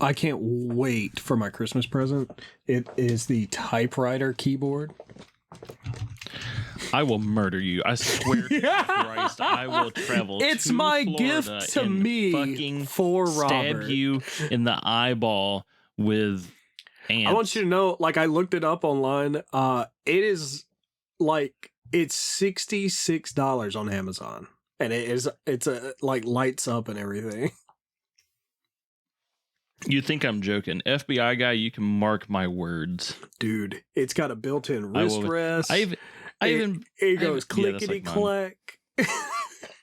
I can't wait for my Christmas present. It is the typewriter keyboard. I will murder you. I swear to Christ, I will travel It's to my Florida gift to and me fucking for stab Robert. you in the eyeball with ants. I want you to know, like, I looked it up online. It is like, it's $66 on Amazon. And it's like lights up and everything. You think I'm joking. FBI guy, you can mark my words. Dude, it's got a built-in wrist rest. It goes clickety clack.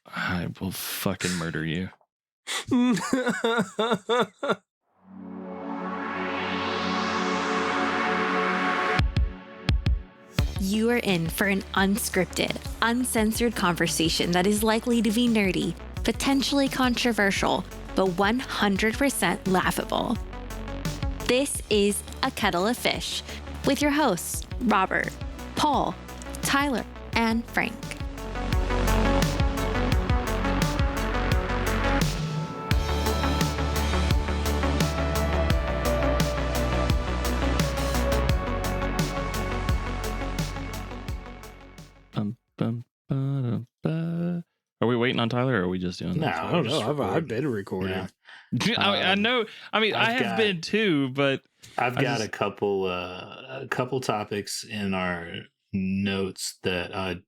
I will fucking murder you. You are in for an unscripted, uncensored conversation that is likely to be nerdy, potentially controversial, but 100% laughable. This is A Kettle of Fish with your hosts, Robert, Paul, Tyler, and Frank. Are we waiting on Tyler, or are we just doing No, that? I don't know. I've been recording. Yeah. I know. I mean, I have been too, but I've got a couple topics in our notes that I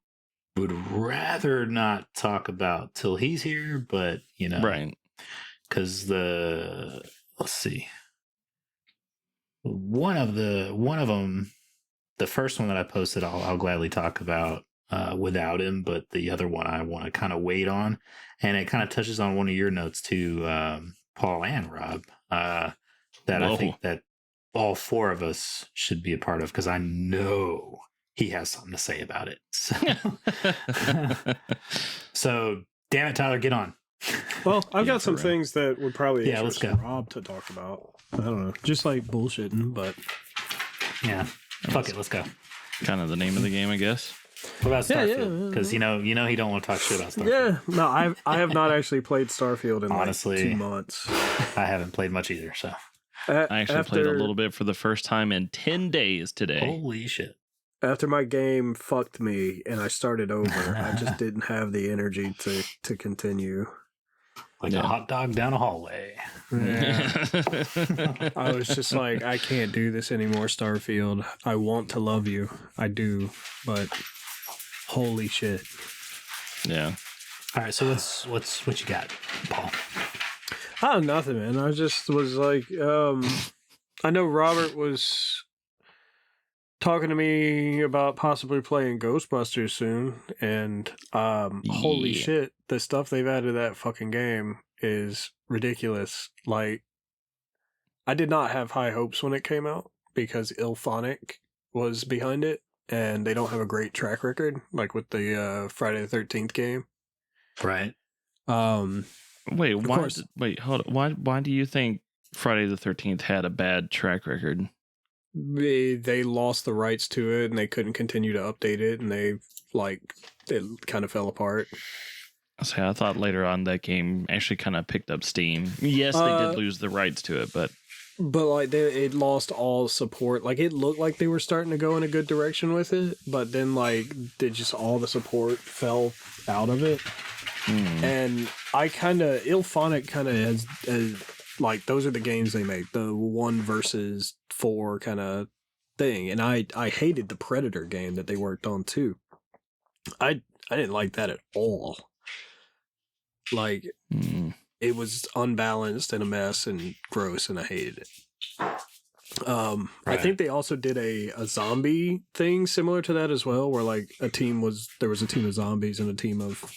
would rather not talk about till he's here, but you know, right? Because let's see, one of them, the first one that I posted, I'll gladly talk about without him, but the other one I want to kind of wait on, and it kind of touches on one of your notes too, Paul and Rob, that I think that all four of us should be a part of, because I know he has something to say about it. So damn it, Tyler, get on. Well, I've got some things that would probably let's go. Rob to talk about. I don't know, just like bullshitting, but yeah, fuck it, let's go. Kind of the name of the game, I guess. What about Starfield? Because you know he don't want to talk shit about Starfield. Yeah, no, I have not actually played Starfield in honestly, like 2 months. I haven't played much either. So I actually played a little bit for the first time in 10 days today. Holy shit! After my game fucked me and I started over, I just didn't have the energy to continue. Like a hot dog down a hallway. Yeah. I was just like, I can't do this anymore, Starfield. I want to love you. I do, but holy shit. Yeah. All right, so what you got, Paul? Oh, nothing, man. I just was like, I know Robert was talking to me about possibly playing Ghostbusters soon, and holy shit, the stuff they've added to that fucking game is ridiculous. Like, I did not have high hopes when it came out because Ilphonic was behind it, and they don't have a great track record, like with the Friday the 13th game. Right. Wait, hold on. Why do you think Friday the 13th had a bad track record? They lost the rights to it, and they couldn't continue to update it, and it kind of fell apart. I thought later on that game actually kind of picked up steam. Yes, they did lose the rights to it, but like it lost all support. Like, it looked like they were starting to go in a good direction with it, but then like all the support fell out of it. And Ilphonic kind of has like, those are the games they make, the 1 versus 4 kind of thing. And I hated the Predator game that they worked on too. I didn't like that at all. Like, it was unbalanced and a mess and gross, and I hated it. Right. I think they also did a zombie thing similar to that as well, where like there was a team of zombies and a team of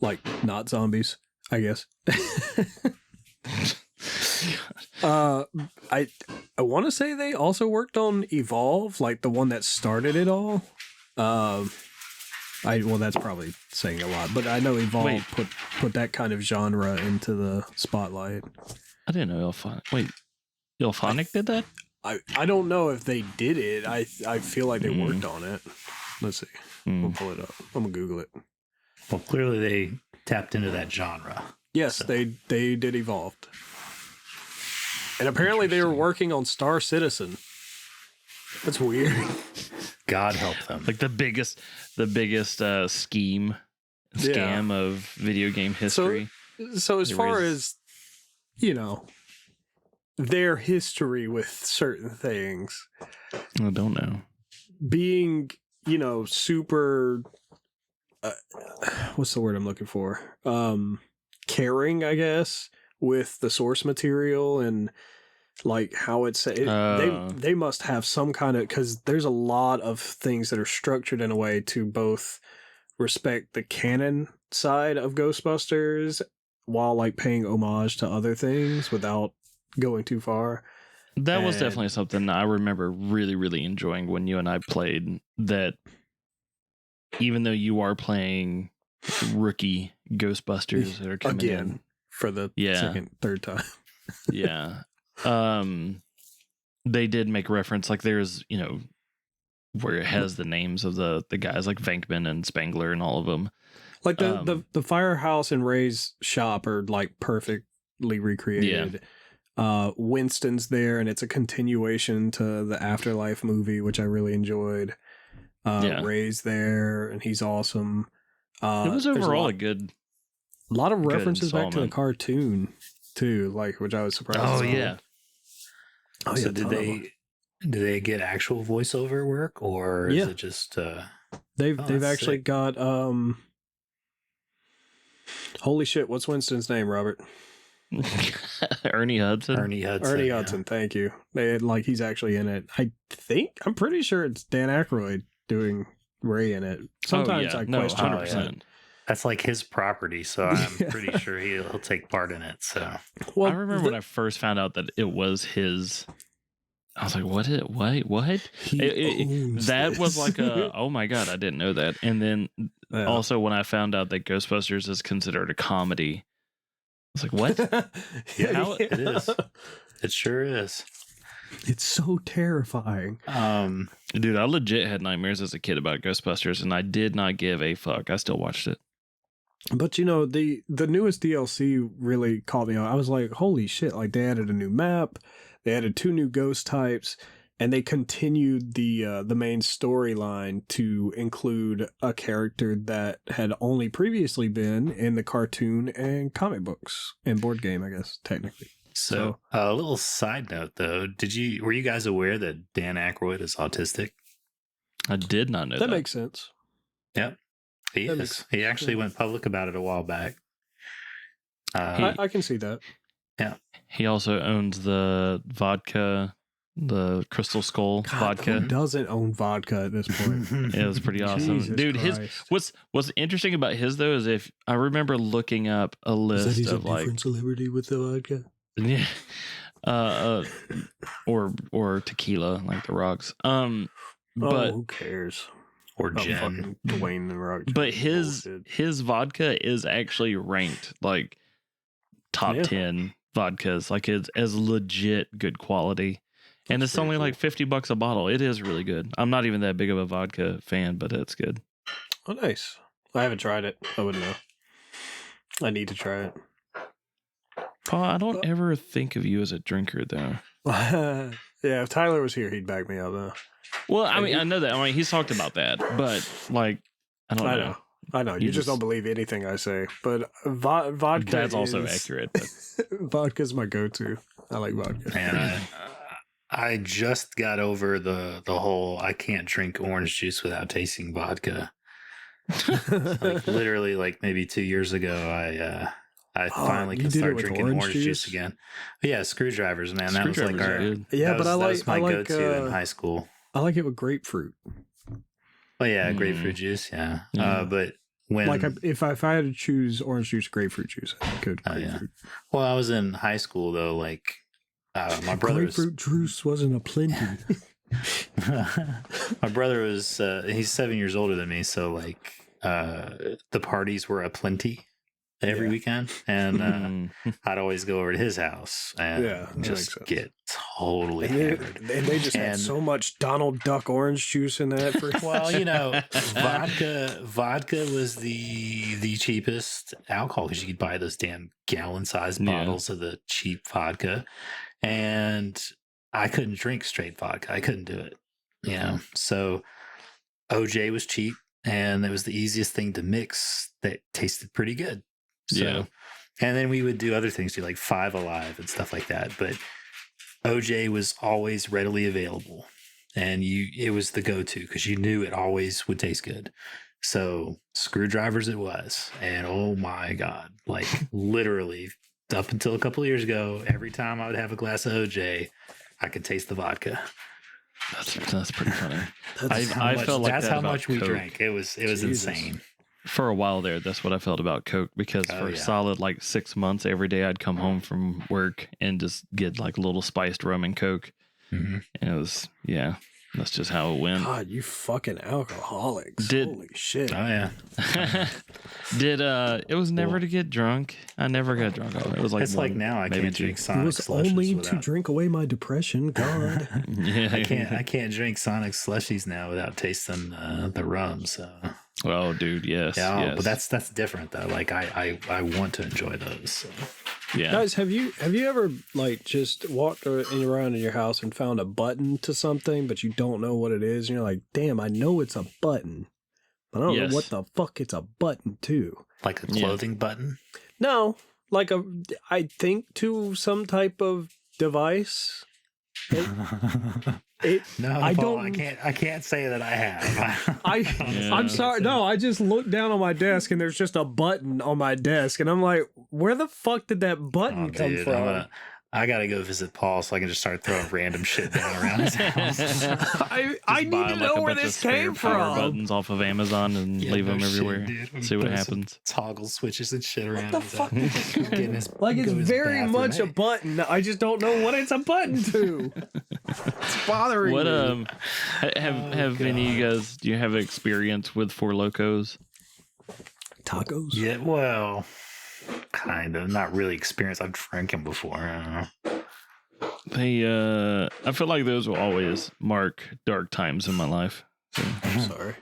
like not zombies, I guess. I want to say they also worked on Evolve, like the one that started it all. Well, that's probably saying a lot, but I know Evolve put that kind of genre into the spotlight. I didn't know Ilphonic did that? I don't know if they did it. I feel like they worked on it. Let's see. We'll pull it up. I'm gonna Google it. Well, clearly they tapped into that genre. Yes, So- they did Evolved. And apparently they were working on Star Citizen. That's weird. God help them. Like the biggest scam of video game history. So as There far is- as, you know, their history with certain things, I don't know. being, you know, super, what's the word I'm looking for? Caring, I guess, with the source material and like how it's they must have some kind of, because there's a lot of things that are structured in a way to both respect the canon side of Ghostbusters while like paying homage to other things without going too far. That was definitely something I remember really, really enjoying when you and I played. That even though you are playing rookie Ghostbusters that are coming Again, for the second, third time. yeah. They did make reference, like there's, you know, where it has the names of the guys like Venkman and Spangler and all of them. Like the firehouse in Ray's shop are like perfectly recreated. Winston's there, and it's a continuation to the Afterlife movie, which I really enjoyed. Ray's there, and he's awesome. It was overall a lot of references back to the installment. cartoon too, like, which I was surprised. Oh about. yeah. Oh, so did they get actual voiceover work, or is it just they've actually sick. got holy shit, what's Winston's name, Robert? Ernie Hudson. Ernie Hudson? Ernie Hudson, thank you. They had, like, he's actually in it. I'm pretty sure it's Dan Aykroyd doing Ray in it. Sometimes I question 100%. That's like his property, so I'm pretty sure he'll take part in it. So, Well, I remember when I first found out that it was his. I was like, "What? That was like a oh my god, I didn't know that." And then also when I found out that Ghostbusters is considered a comedy, I was like, "What?" Yeah, it is. It sure is. It's so terrifying. Dude, I legit had nightmares as a kid about Ghostbusters, and I did not give a fuck. I still watched it. But you know, the newest DLC really caught me on. I was like, holy shit, like they added a new map, they added 2 new ghost types, and they continued the main storyline to include a character that had only previously been in the cartoon and comic books and board game, I guess, technically. So a little side note though, were you guys aware that Dan Aykroyd is autistic? I did not know that. That makes sense. Yep. He is. He actually went public about it a while back. I can see that. Yeah. He also owns the vodka, the Crystal Skull vodka. Who doesn't own vodka at this point? It was pretty awesome. Jesus Dude, Christ. what's interesting about his though is if I remember looking up a list of like different celebrity with the vodka. yeah, or tequila like the Rocks. But who cares? Or Oh, Jen. fucking Dwayne the Rock. but his Bullshit. vodka is actually ranked like top Yeah. 10 vodkas. Like it's as legit good quality. And That's it's only very like $50 a bottle. It is really good. I'm not even that big of a vodka fan, but it's good. Oh, nice. I haven't tried it. I wouldn't know. I need to try it. Paul, I don't ever think of you as a drinker though. Yeah, if Tyler was here, he'd back me up, though. Well, I mean, I know that. I mean, he's talked about that, but like, I don't know. I know. You just don't believe anything I say. But vodka That's also is- accurate. But Vodka's my go-to. I like vodka. And I just got over the whole I can't drink orange juice without tasting vodka. Like literally, like maybe 2 years ago, I finally you could did it start with drinking orange orange juice juice? again. But yeah, screwdrivers, man. That was like Screwdrivers are our good. Yeah, that but was my go-to in high school. I like it with grapefruit. Oh yeah, grapefruit juice. Yeah, Yeah. But when Like if I had to choose orange juice, grapefruit juice, I'd go to Oh, yeah. grapefruit. well, I was in high school though. Like my brother was Grapefruit juice wasn't a plenty. my brother was he's 7 years older than me, so like the parties were a plenty. every weekend, and I'd always go over to his house and just get totally hammered. And they just had so much Donald Duck orange juice in that. Well, vodka was the cheapest alcohol because you could buy those damn gallon-sized bottles of the cheap vodka, and I couldn't drink straight vodka. I couldn't do it. So OJ was cheap, and it was the easiest thing to mix that tasted pretty good. So, and then we would do other things too, like Five Alive and stuff like that. But OJ was always readily available, and it was the go-to because you knew it always would taste good. So Screwdrivers it was, and oh my God, like literally up until a couple of years ago, every time I would have a glass of OJ, I could taste the vodka. That's pretty funny. I felt like that's how much we drank. It was insane. For a while there, that's what I felt about Coke, because for a solid like 6 months, every day I'd come home from work and just get like a little spiced rum and Coke. And it was, that's just how it went. God, you fucking alcoholics. Holy shit. Oh, yeah. It was never to get drunk. I never got drunk. It was like it's like now I can't drink Sonic. It was only to drink away my depression. God. I can't drink Sonic slushies now without tasting the rum. So. Oh, dude, yes. Yeah, but that's different though. Like I want to enjoy those. So. Yeah. Guys, have you ever like just walked around in your house and found a button to something, but you don't know what it is, and you're like, damn, I know it's a button, but I don't know what the fuck it's a button to. Like a clothing button? No, like I think to some type of device. I can't say that I have. I'm sorry. No, I just looked down on my desk and there's just a button on my desk, and I'm like, where the fuck did that button come from? I gotta go visit Paul so I can just start throwing random shit down around his house. I need to know where this came from. Buttons off of Amazon and leave them everywhere. See what happens. Toggle switches and shit around. What the fuck? It's very much a button. I just don't know what it's a button to. It's bothering me. Have any of you guys? Do you have experience with Four Locos? Tacos? Yeah. Well. Kind of, not really experienced. I've drank them before. I don't know. I feel like those will always mark dark times in my life. So. I'm sorry.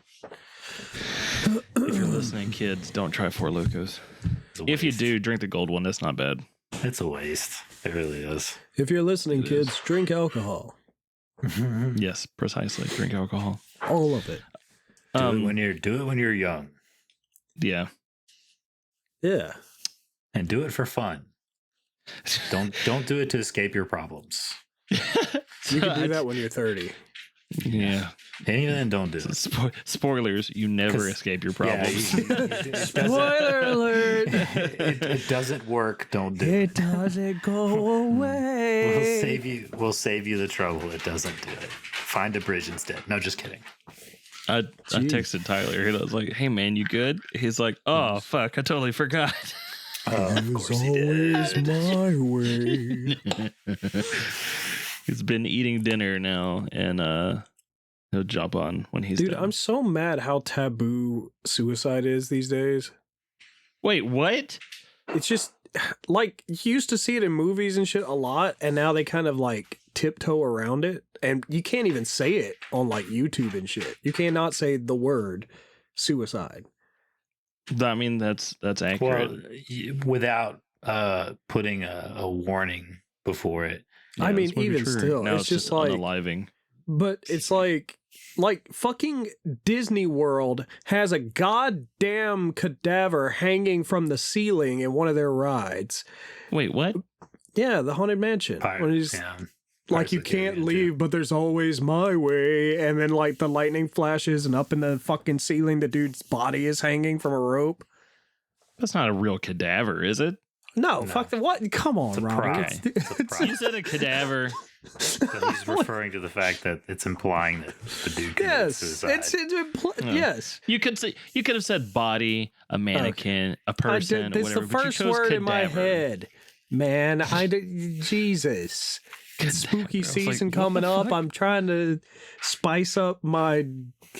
If you're listening, kids, don't try Four Locos. If you do, drink the gold one. That's not bad. It's a waste. It really is. If you're listening, kids, drink alcohol. Yes, precisely. Drink alcohol. All of it. Do it when you're young. Yeah. Yeah. And do it for fun. Don't do it to escape your problems. You can do that when you're 30. Yeah. And even then, don't do it. Spoilers, you never escape your problems. Spoiler alert. It doesn't work. Don't do it. It doesn't go away. We'll save you the trouble. It doesn't do it. Find a bridge instead. No, just kidding. I texted Tyler and I was like, hey man, you good? He's like, oh fuck, I totally forgot. Of course he did. My way. He's been eating dinner now, and he'll jump on when he's done. I'm so mad how taboo suicide is these days. Wait, what? It's just like you used to see it in movies and shit a lot, and now they kind of like tiptoe around it, and you can't even say it on like YouTube and shit. You cannot say the word suicide. I mean, that's accurate. Well, without putting a warning before it. I mean, even still, now it's just like unaliving. But it's like fucking Disney World has a goddamn cadaver hanging from the ceiling in one of their rides. Wait, what? Yeah, the Haunted Mansion. When he's like, you can't leave, but there's always my way. And then like the lightning flashes and up in the fucking ceiling, the dude's body is hanging from a rope. That's not a real cadaver, is it? No. Fuck the what? Come on, Robert. You said a cadaver. But he's referring to the fact that it's implying that the dude committed suicide. Yes. You could have said body, a mannequin, a person, or whatever. It's the first word in my head, man. Jesus. Spooky season coming up. I'm trying to spice up my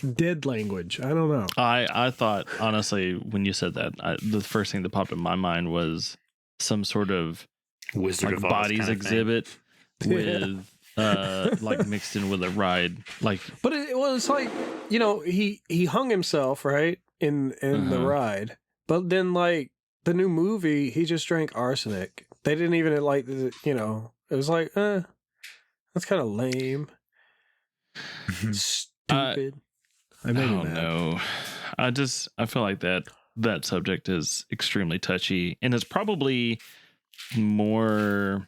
dead language. I don't know. I thought, honestly, when you said that, the first thing that popped in my mind was some sort of Wizard like of Oz bodies kind of exhibit with like mixed in with a ride. Like, but it was like, he hung himself, right, in the ride. But then, like, the new movie, he just drank arsenic. They didn't even, like, it was like, that's kind of lame. Stupid. I don't know. I feel like that subject is extremely touchy, and it's probably more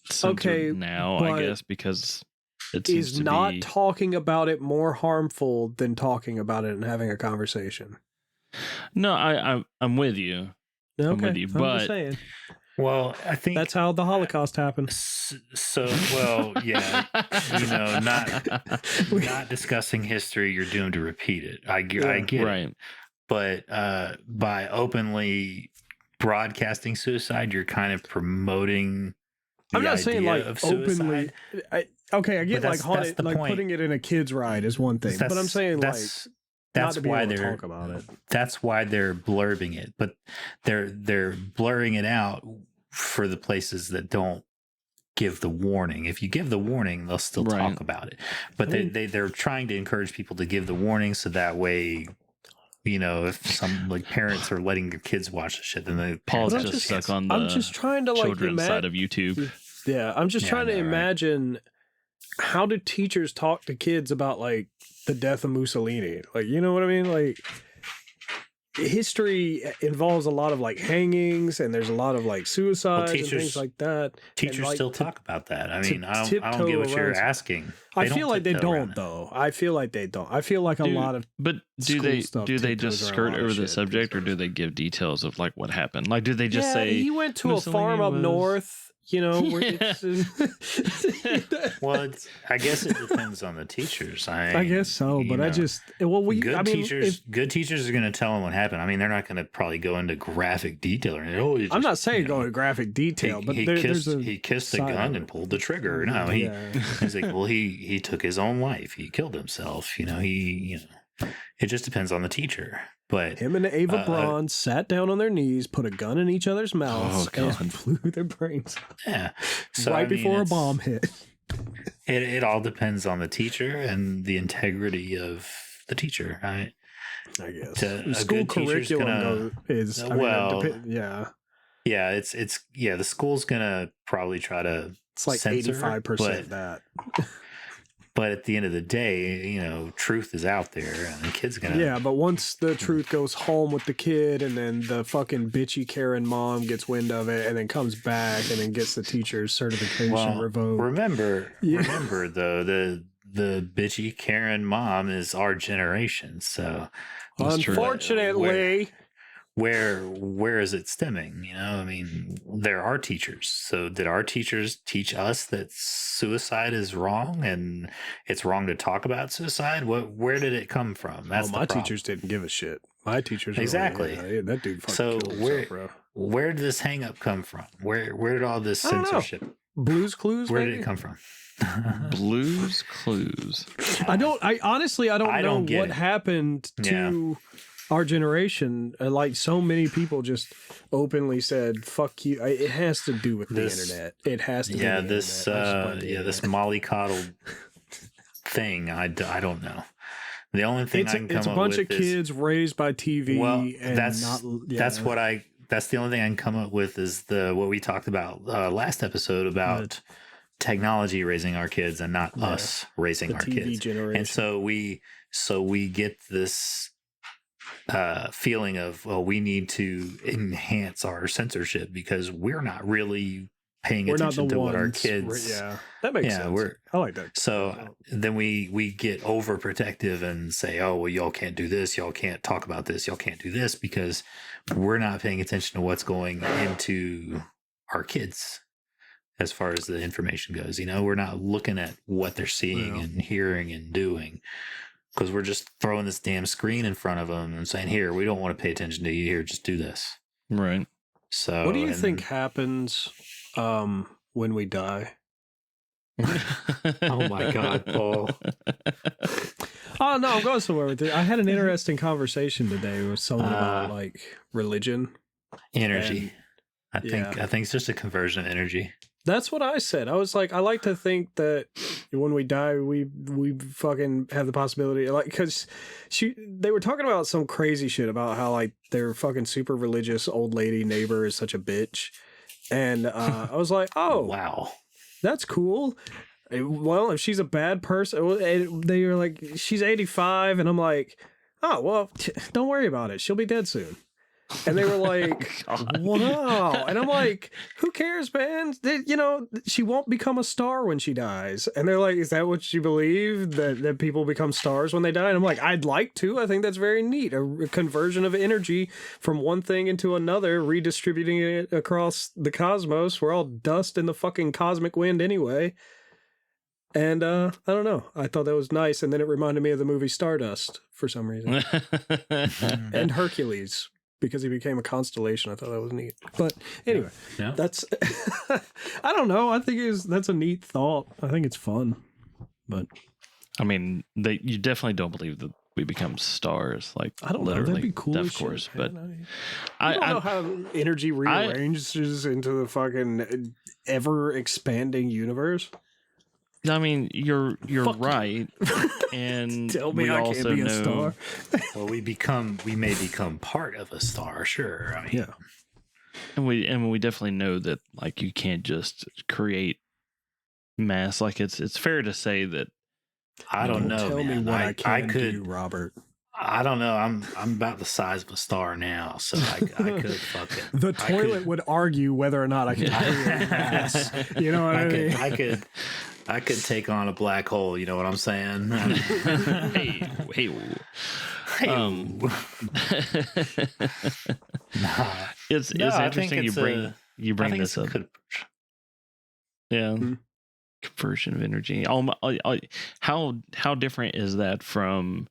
censored now, I guess, because it seems is not talking about it more harmful than talking about it and having a conversation. No, I'm with you. Okay, I'm with you, I'm but just saying. Well, I think that's how the Holocaust happened. So, well, yeah, not discussing history, you're doomed to repeat it. I get it. But by openly broadcasting suicide, you're kind of promoting the I'm not saying like of openly. suicide. I get like haunted, like point. Putting it in a kid's ride is one thing, but I'm saying that's why they're talk about it. That's why they're blurbing it, but they're blurring it out for the places that don't give the warning. If you give the warning, they'll still talk about it. But they're trying to encourage people to give the warning so that way, if some like parents are letting their kids watch the shit, then the Paul's just stuck on the I'm just trying to children's side of YouTube. Yeah, I'm just trying to imagine how do teachers talk to kids about like the death of Mussolini? Like, you know what I mean? Like, history involves a lot of like hangings, and there's a lot of like suicides and things like that. Teachers like, still talk about that. I mean, I don't get what you're asking. I feel like they don't, though. I feel like they don't. I feel like a lot of. But do they just skirt over the subject, or do they give details of like what happened? Like, do they just say he went to a farm up north? Where it's, well, I guess it depends on the teachers. I guess so, but good teachers are going to tell them what happened. I mean, they're not going to probably go into graphic detail or I'm not saying go into graphic detail, but he kissed the gun and pulled the trigger. No, he's like, well, he took his own life. He killed himself. It just depends on the teacher. But him and Ava Braun sat down on their knees, put a gun in each other's mouths, and blew their brains out. Yeah. So, before a bomb hit. It all depends on the teacher and the integrity of the teacher, right? I guess. The school curriculum is yeah, the school's gonna probably try to. It's like 85% that. But at the end of the day, truth is out there, and the kid's gonna. Yeah, but once the truth goes home with the kid, and then the fucking bitchy Karen mom gets wind of it, and then comes back, and then gets the teacher's certification revoked. Remember though, the bitchy Karen mom is our generation, so unfortunately. Where is it stemming? I mean, there are teachers. So did our teachers teach us that suicide is wrong and it's wrong to talk about suicide? Where did it come from? That's my teachers didn't give a shit. My teachers exactly. That dude fucking killed himself, bro. Where did this hang up come from? Where did all this censorship? Blues Clues? Where did it come from? Blues Clues. I honestly don't know what happened to our generation. Like, so many people just openly said, fuck you. It has to do with the internet. It has to do with the internet. This mollycoddled thing. I don't know. The only thing I can come up with is... It's a bunch of kids raised by TV. Well, and that's the only thing I can come up with is what we talked about last episode about technology raising our kids and not us raising our TV kids. Generation. And so we get this feeling of, well, we need to enhance our censorship because we're not really paying attention to what our kids. That makes sense. I like that. So then we get overprotective and say, oh, well, y'all can't do this, y'all can't talk about this, y'all can't do this because we're not paying attention to what's going into our kids as far as the information goes. We're not looking at what they're seeing and hearing and doing. Because we're just throwing this damn screen in front of them and saying, here, we don't want to pay attention to you. Here, just do this. Right. So, what do you think happens when we die? Oh my God, Paul. Oh no, I'm going somewhere with it. I had an interesting conversation today with someone about like religion, energy. And, I think it's just a conversion of energy. That's what I said. I was like, I like to think that when we die, we fucking have the possibility, like, because they were talking about some crazy shit about how like their fucking super religious old lady neighbor is such a bitch, and I was like, oh wow, that's cool. Well, if she's a bad person, they were like, she's 85, and I'm like, oh well, don't worry about it. She'll be dead soon. And they were like, wow. And I'm like, who cares, man? She won't become a star when she dies. And they're like, is that what you believe? That people become stars when they die? And I'm like, I'd like to. I think that's very neat. A conversion of energy from one thing into another, redistributing it across the cosmos. We're all dust in the fucking cosmic wind anyway. And I don't know. I thought that was nice. And then it reminded me of the movie Stardust for some reason. And Hercules. Because he became a constellation. I thought that was neat. But anyway, that's... I don't know. I think that's a neat thought. I think it's fun. But... I mean, you definitely don't believe that we become stars. Like, I don't literally, know. That'd be cool. Of course. But I don't know how energy rearranges into the fucking ever-expanding universe. I mean, you're right, and tell me I can't be a star. Well, we may become part of a star, sure. I mean, yeah, and we definitely know that like you can't just create mass. Like it's fair to say that. I don't know. Tell me what I can do, Robert. I don't know. I'm about the size of a star now, so I could fuck it. The toilet would argue whether or not I could create mass. You know what I mean? I could take on a black hole. You know what I'm saying? hey. It's interesting you bring this up. Yeah, conversion of energy. How different is that from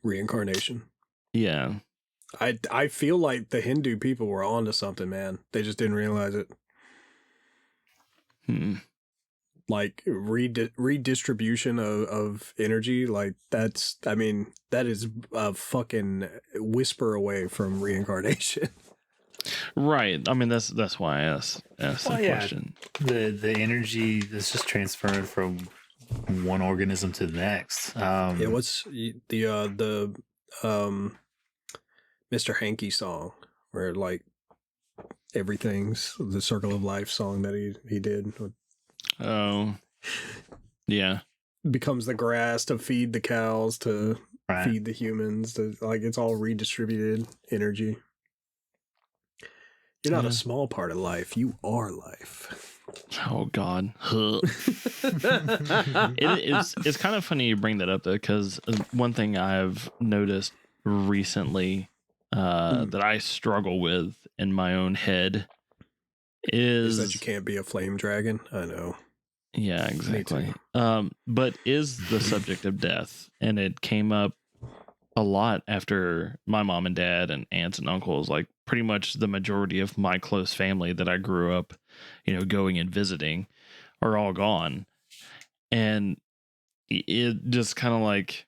reincarnation? Yeah, I feel like the Hindu people were onto something, man. They just didn't realize it. Like redistribution of energy, like that is a fucking whisper away from reincarnation. Right. I mean that's why I asked that question. The energy is just transferred from one organism to the next. What's the Mr. Hanky song where like everything's the circle of life song that he did. Oh, yeah. Becomes the grass to feed the cows to feed the humans. Like it's all redistributed energy. You're not a small part of life. You are life. Oh God. It's kind of funny you bring that up though, because one thing I've noticed recently that I struggle with in my own head is that you can't be a flame dragon. I know. Yeah, exactly. But is the subject of death, and it came up a lot after my mom and dad and aunts and uncles, like pretty much the majority of my close family that I grew up, going and visiting, are all gone, and it just kind of like.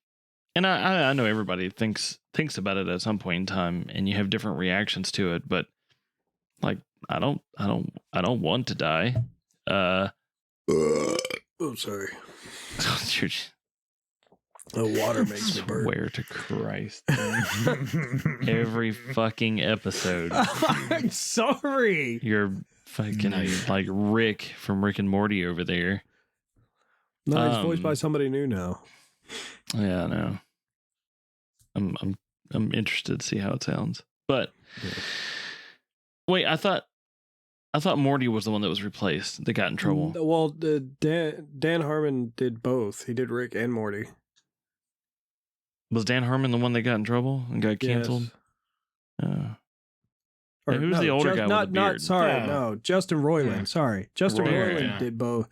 And I know everybody thinks about it at some point in time, and you have different reactions to it. But like, I don't want to die. Oh, sorry. The water makes me burp. Swear to Christ! Every fucking episode. I'm sorry. You're fucking like Rick from Rick and Morty over there. No, he's voiced by somebody new now. Yeah, I know. I'm interested to see how it sounds. But wait, I thought Morty was the one that was replaced that got in trouble. Well, Dan Harmon did both. He did Rick and Morty. Was Dan Harmon the one that got in trouble and got canceled? Yes. Or who's the older guy with the beard? No, Justin Roiland. Yeah. Sorry, Justin Roiland did both.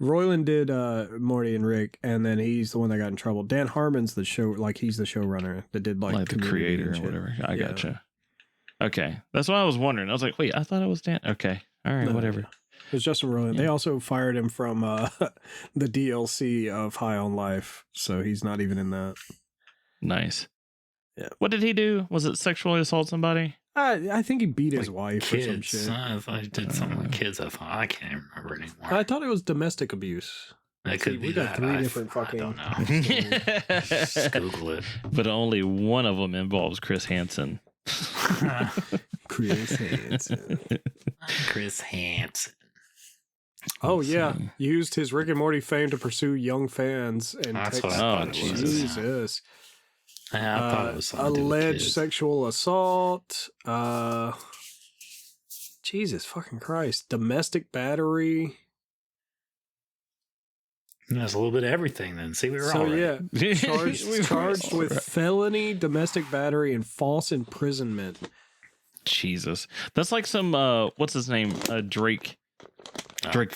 Roiland did Morty and Rick, and then he's the one that got in trouble. Dan Harmon's the show, like he's the showrunner that did like the creator or whatever. I gotcha. Okay, that's what I was wondering. I was like, wait, I thought it was Dan. Okay, all right, whatever. It was Justin Roiland. They also fired him from the DLC of High on Life, so he's not even in that. Nice. Yeah. What did he do? Was it sexually assault somebody? I think he beat his wife kids. or some shit. I thought he did something with kids. I can't even remember anymore. I thought it was domestic abuse. That could be we got that. three different fucking. I don't know. Just Google it. But only one of them involves Chris Hansen. Chris Hansen. Chris Hansen. Oh yeah, used his Rick and Morty fame to pursue young fans and That's text. what I thought it was. Jesus. Yeah, I thought it was something to do with Alleged kids. sexual assault. Jesus fucking Christ. Domestic battery. That's a little bit of everything then. See, we were all right. Yeah, charged with felony, domestic battery, and false imprisonment. Jesus. That's like some, what's his name? Drake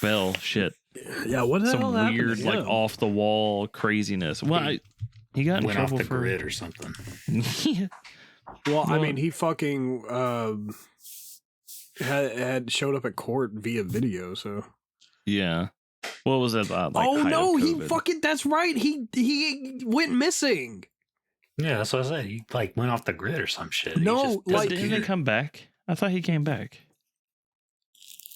Bell shit. Yeah, what the hell Some happened weird, to like, him? off the wall craziness. Well, he got in Went off trouble the for grid or something. Well, I mean, he fucking had showed up at court via video, so. Yeah. What was it? Like Oh height no, of he COVID? fucking, that's right. He went missing. Yeah, that's what I said. He like went off the grid or some shit. He No, just like- Didn't he disappeared. come back? I thought he came back.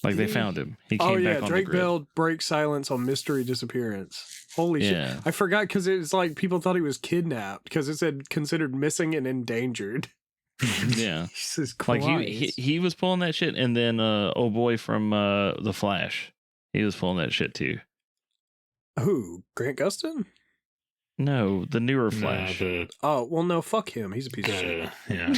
Like they found him. He came Oh back yeah, on Drake the grid. Bell breaks silence on mystery disappearance. Holy Yeah. shit. I forgot because it's like people thought he was kidnapped because it said considered missing and endangered. Yeah. Jesus Like Christ. he was pulling that shit, and then old boy from The Flash, he was pulling that shit too. Who? Grant Gustin? No, the newer No, Flash. Oh, well, no, fuck him. He's a piece of shit. yeah.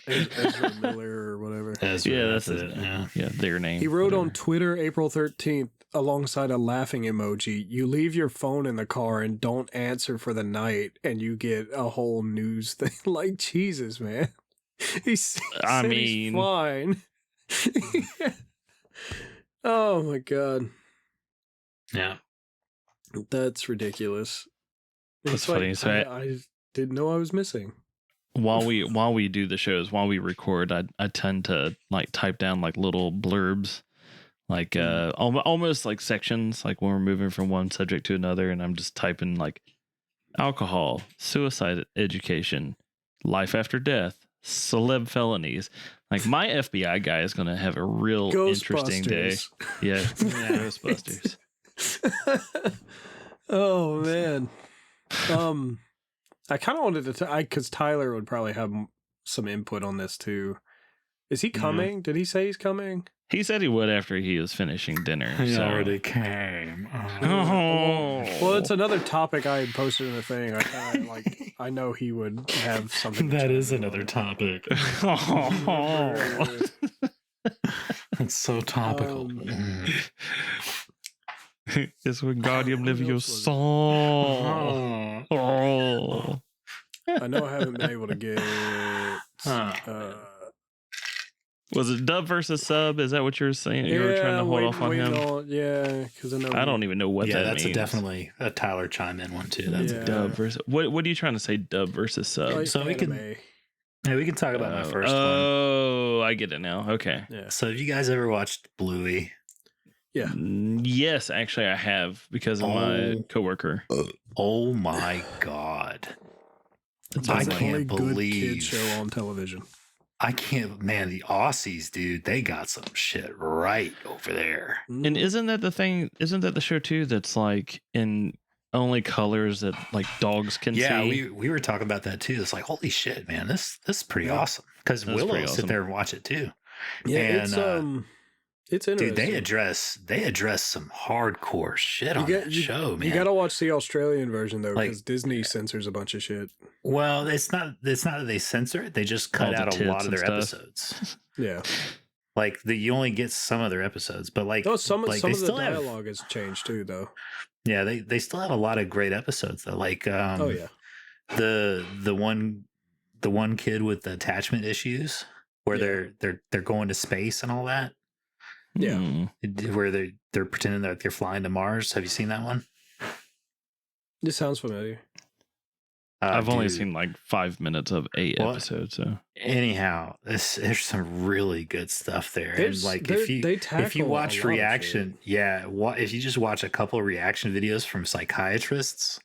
Ezra Miller or whatever. Yeah, that's it. it. Yeah. Yeah, their name. He wrote on whatever. Twitter April 13th alongside a laughing emoji, "You leave your phone in the car and don't answer for the night and you get a whole news thing." Like, Jesus, man. He's mean- fine. Oh my God. Yeah. That's ridiculous. That's It's funny. So I didn't know I was missing. while we do the shows, while we record, I tend to like type down like little blurbs, like almost like sections, like when we're moving from one subject to another, and I'm just typing like alcohol, suicide education, life after death, celeb felonies. Like my FBI guy is gonna have a real interesting day. Ghostbusters. Yeah, Ghostbusters. Oh man. I kind of wanted to, because Tyler would probably have some input on this too. Is he coming? Did he say he's coming? He said he would after he was finishing dinner. He so. already came. Oh. Well, it's another topic I had posted in the thing. I kind of like. I know he would have something. to That chime is in another on. topic. Oh. It's so topical. It's when Guardian What Livio else was it? saw. Oh. I know I haven't been able to get. Was it dub versus sub? Is that what you were saying? You were trying to hold off on him? Yeah, because I know. I don't even know what Yeah, that that's means. definitely a Tyler chime in one too. That's Yeah. Dub versus what are you trying to say? Dub versus sub? like so we can- anime. Yeah, we can talk about my first one. Oh, I get it now. Okay. Yeah. So have you guys ever watched Bluey? Yeah. Yes, actually, I have because of my Oh. coworker. Oh my god. It's I the can't only good kid believe- show on television. I can't, man, the Aussies, dude, they got some shit right over there. And isn't that the thing? Isn't that the show too? That's like in only colors that like dogs can Yeah, see. we were talking about that too. It's like, holy shit, man, this is pretty awesome. Because That's Willow pretty sit awesome. there and watch it too. Yeah, And, it's interesting. Dude, they address some hardcore shit on that show, man. You gotta watch the Australian version though, Like- because Disney censors a bunch of shit. Well, it's not that they censor it; they just cut All the out a lot tits of and their stuff. episodes. Yeah. Like you only get some of their episodes, but like No, some like, of they the still have, dialogue has changed too, though. yeah, they still have a lot of great episodes though. Like Oh yeah. the one kid with the attachment issues where Yeah. they're going to space and all that, Yeah. where they're pretending that they're flying to Mars. Have you seen that one? This sounds familiar. I've only dude. seen like 5 minutes of a Well, episode, so anyhow, there's some really good stuff there. And like they if you tackle a lot watch of reaction, shit. yeah, if you just watch a couple of reaction videos from psychiatrists,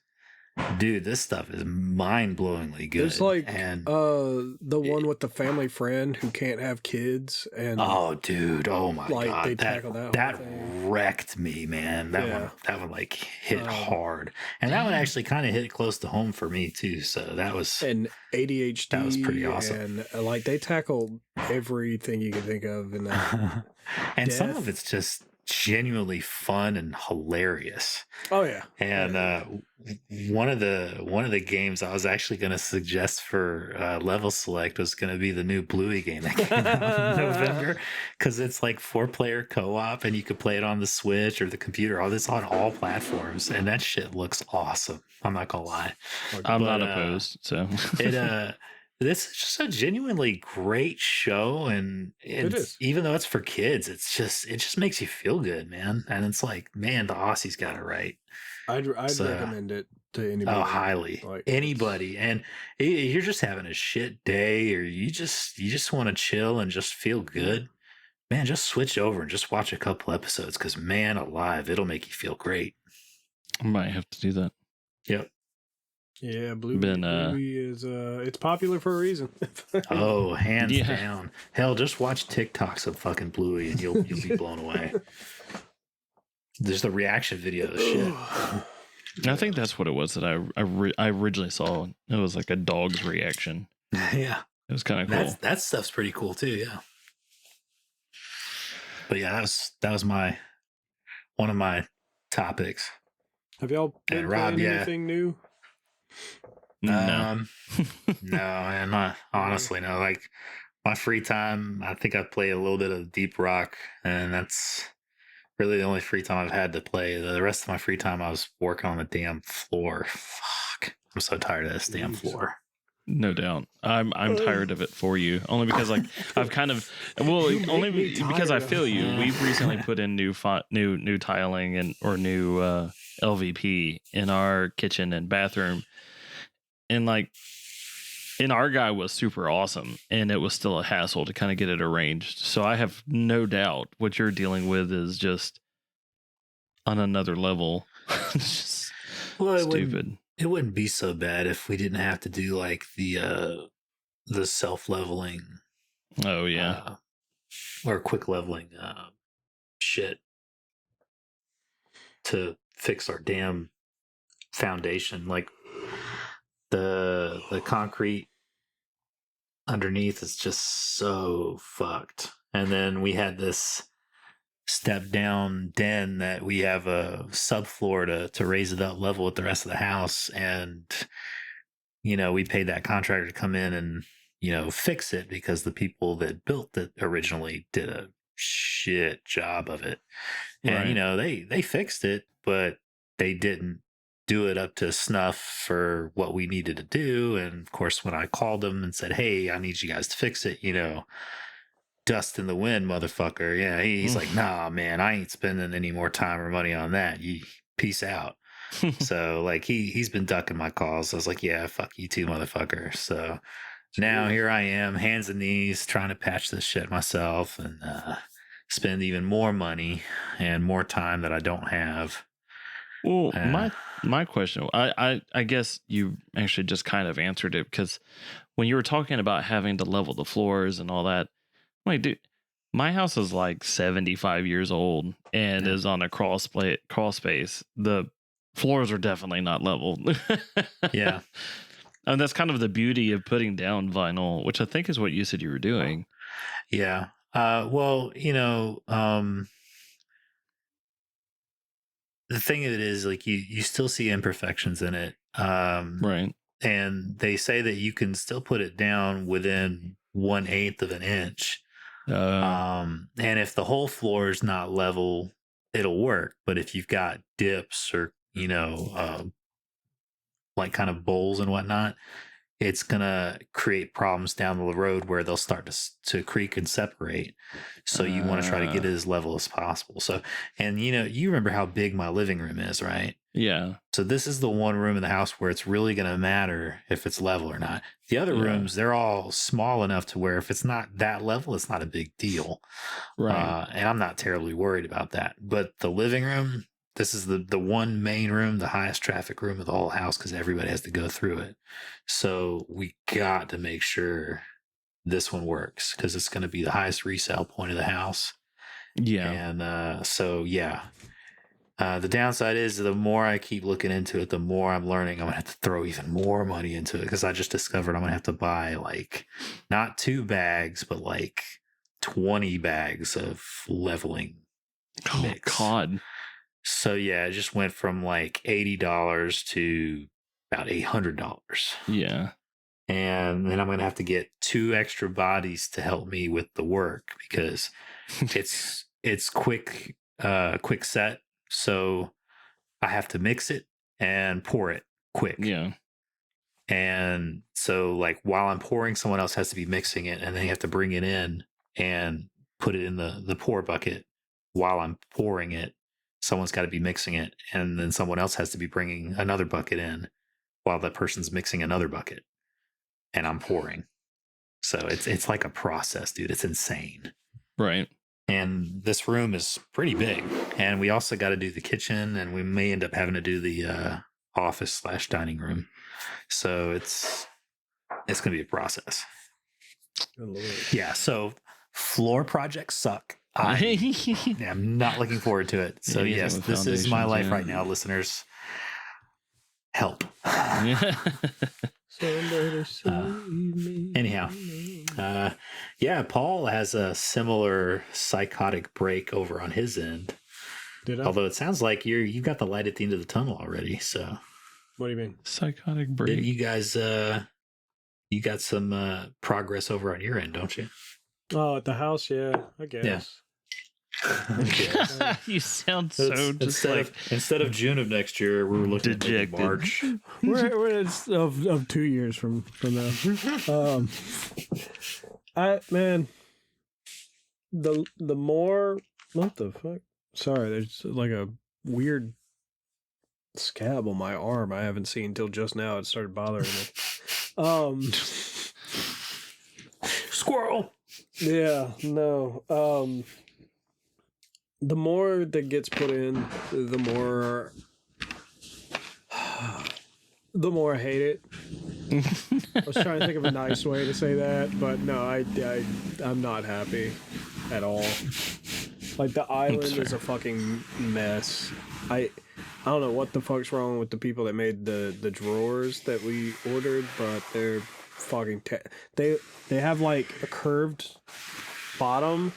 dude, this stuff is mind-blowingly good. There's like and the one with the family friend who can't have kids, and oh, dude, oh my like god, they tackle that that whole thing. wrecked me, man. Yeah. That one like hit hard, and that one actually kind of hit close to home for me too. So that was And ADHD. That was pretty awesome. And like they tackle everything you can think of in that. and some Death. of it's just genuinely fun and hilarious. Oh yeah. And one of the games I was actually going to suggest for level select was going to be the new Bluey game that came out in November, because it's like 4-player co-op and you could play it on the Switch or the computer. All this on all platforms, and that shit looks awesome. I'm not gonna lie. I'm not opposed. So this is just a genuinely great show, and It is. even though it's for kids, it just makes you feel good, man. And it's like, man, the Aussies got it right. I'd So- recommend it to anybody. Oh, highly. Like, Anybody. And you're just having a shit day, or you just want to chill and just feel good, man, just switch over and just watch a couple episodes, because man alive, it'll make you feel great. I might have to do that. Yep. Yeah, Bluey, Been, Bluey is it's popular for a reason. Oh, hands Yeah. down. Hell, just watch TikToks of fucking Bluey and you'll be blown away. There's the reaction videos. Shit. I think that's what it was that I originally saw. It was like a dog's reaction. Yeah. It was kind of cool. That stuff's pretty cool too, yeah. But yeah, that was one of my topics. Have y'all been And Rob, playing yeah. anything new? No. No, and not honestly, no. Like my free time, I think I play a little bit of Deep Rock, and that's really the only free time I've had to play. The rest of my free time, I was working on the damn floor. Fuck, I'm so tired of this damn floor. No doubt. I'm tired of it for you. Only because like I've kind of only because I feel you. We've recently put in new tiling and or new LVP in our kitchen and bathroom. And like our guy was super awesome, and it was still a hassle to kind of get it arranged. So I have no doubt what you're dealing with is just on another level. Just stupid. It wouldn't be so bad if we didn't have to do like the self-leveling. Oh yeah. Or quick leveling shit to fix our damn foundation. Like the concrete underneath is just so fucked. And then we had this step down den that we have a subfloor to raise it up level with the rest of the house, and we paid that contractor to come in and fix it, because the people that built it originally did a shit job of it. And Right. they fixed it, but they didn't do it up to snuff for what we needed to do. And of course, when I called them and said, hey, I need you guys to fix it, dust in the wind, motherfucker. Yeah, he's like, nah, man, I ain't spending any more time or money on that. You peace out. So like he's been ducking my calls. I was like, yeah, fuck you too, motherfucker. So now here I am, hands and knees, trying to patch this shit myself, and spend even more money and more time that I don't have. Well, my question, I guess you actually just kind of answered it, because when you were talking about having to level the floors and all that, I'm like, dude, my house is like 75 years old and is on a crawl space. The floors are definitely not leveled. Yeah. And that's kind of the beauty of putting down vinyl, which I think is what you said you were doing. Yeah. Well, the thing of it is, like, you still see imperfections in it. Right. And they say that you can still put it down within 1/8 of an inch. And if the whole floor is not level, it'll work. But if you've got dips or, like kind of bowls and whatnot, it's gonna create problems down the road where they'll start to creak and separate. So you want to try to get it as level as possible. So, and you remember how big my living room is, right? Yeah. So this is the one room in the house where it's really going to matter if it's level or not. The other rooms, they're all small enough to where if it's not that level, it's not a big deal. Right. And I'm not terribly worried about that. But the living room, this is the one main room, the highest traffic room of the whole house because everybody has to go through it. So we got to make sure this one works because it's going to be the highest resale point of the house. Yeah. And so, yeah. The downside is the more I keep looking into it, the more I'm learning I'm going to have to throw even more money into it because I just discovered I'm going to have to buy like not 2 bags, but like 20 bags of leveling mix. Oh, God. So, yeah, it just went from like $80 to about $800. Yeah. And then I'm going to have to get 2 extra bodies to help me with the work because it's quick set. So I have to mix it and pour it quick. Yeah. And so like while I'm pouring, someone else has to be mixing it and they have to bring it in and put it in the pour bucket. While I'm pouring it, someone's got to be mixing it. And then someone else has to be bringing another bucket in while that person's mixing another bucket. And I'm pouring. So it's like a process, dude. It's insane. Right. And this room is pretty big. And we also got to do the kitchen, and we may end up having to do the office / dining room. So it's going to be a process. Yeah. So floor projects suck. I'm not looking forward to it. So yes, this is my life right now, listeners. Help. Anyhow, yeah, Paul has a similar psychotic break over on his end. Did I? Although it sounds like you got the light at the end of the tunnel already. So, what do you mean? Psychotic break. Didn't you guys, you got some progress over on your end, don't you? Oh, at the house, yeah, I guess. Yeah. You sound so just instead of June of next year, we were looking at March. we're of 2 years from now. The more, what the fuck? Sorry, there's like a weird scab on my arm I haven't seen till just now. It started bothering me. Squirrel. Yeah, no. The more that gets put in, the more I hate it. I was trying to think of a nice way to say that, but no, I'm not happy at all. Like, the island is a fucking mess. I don't know what the fuck's wrong with the people that made the drawers that we ordered, but they're fucking they have like a curved bottom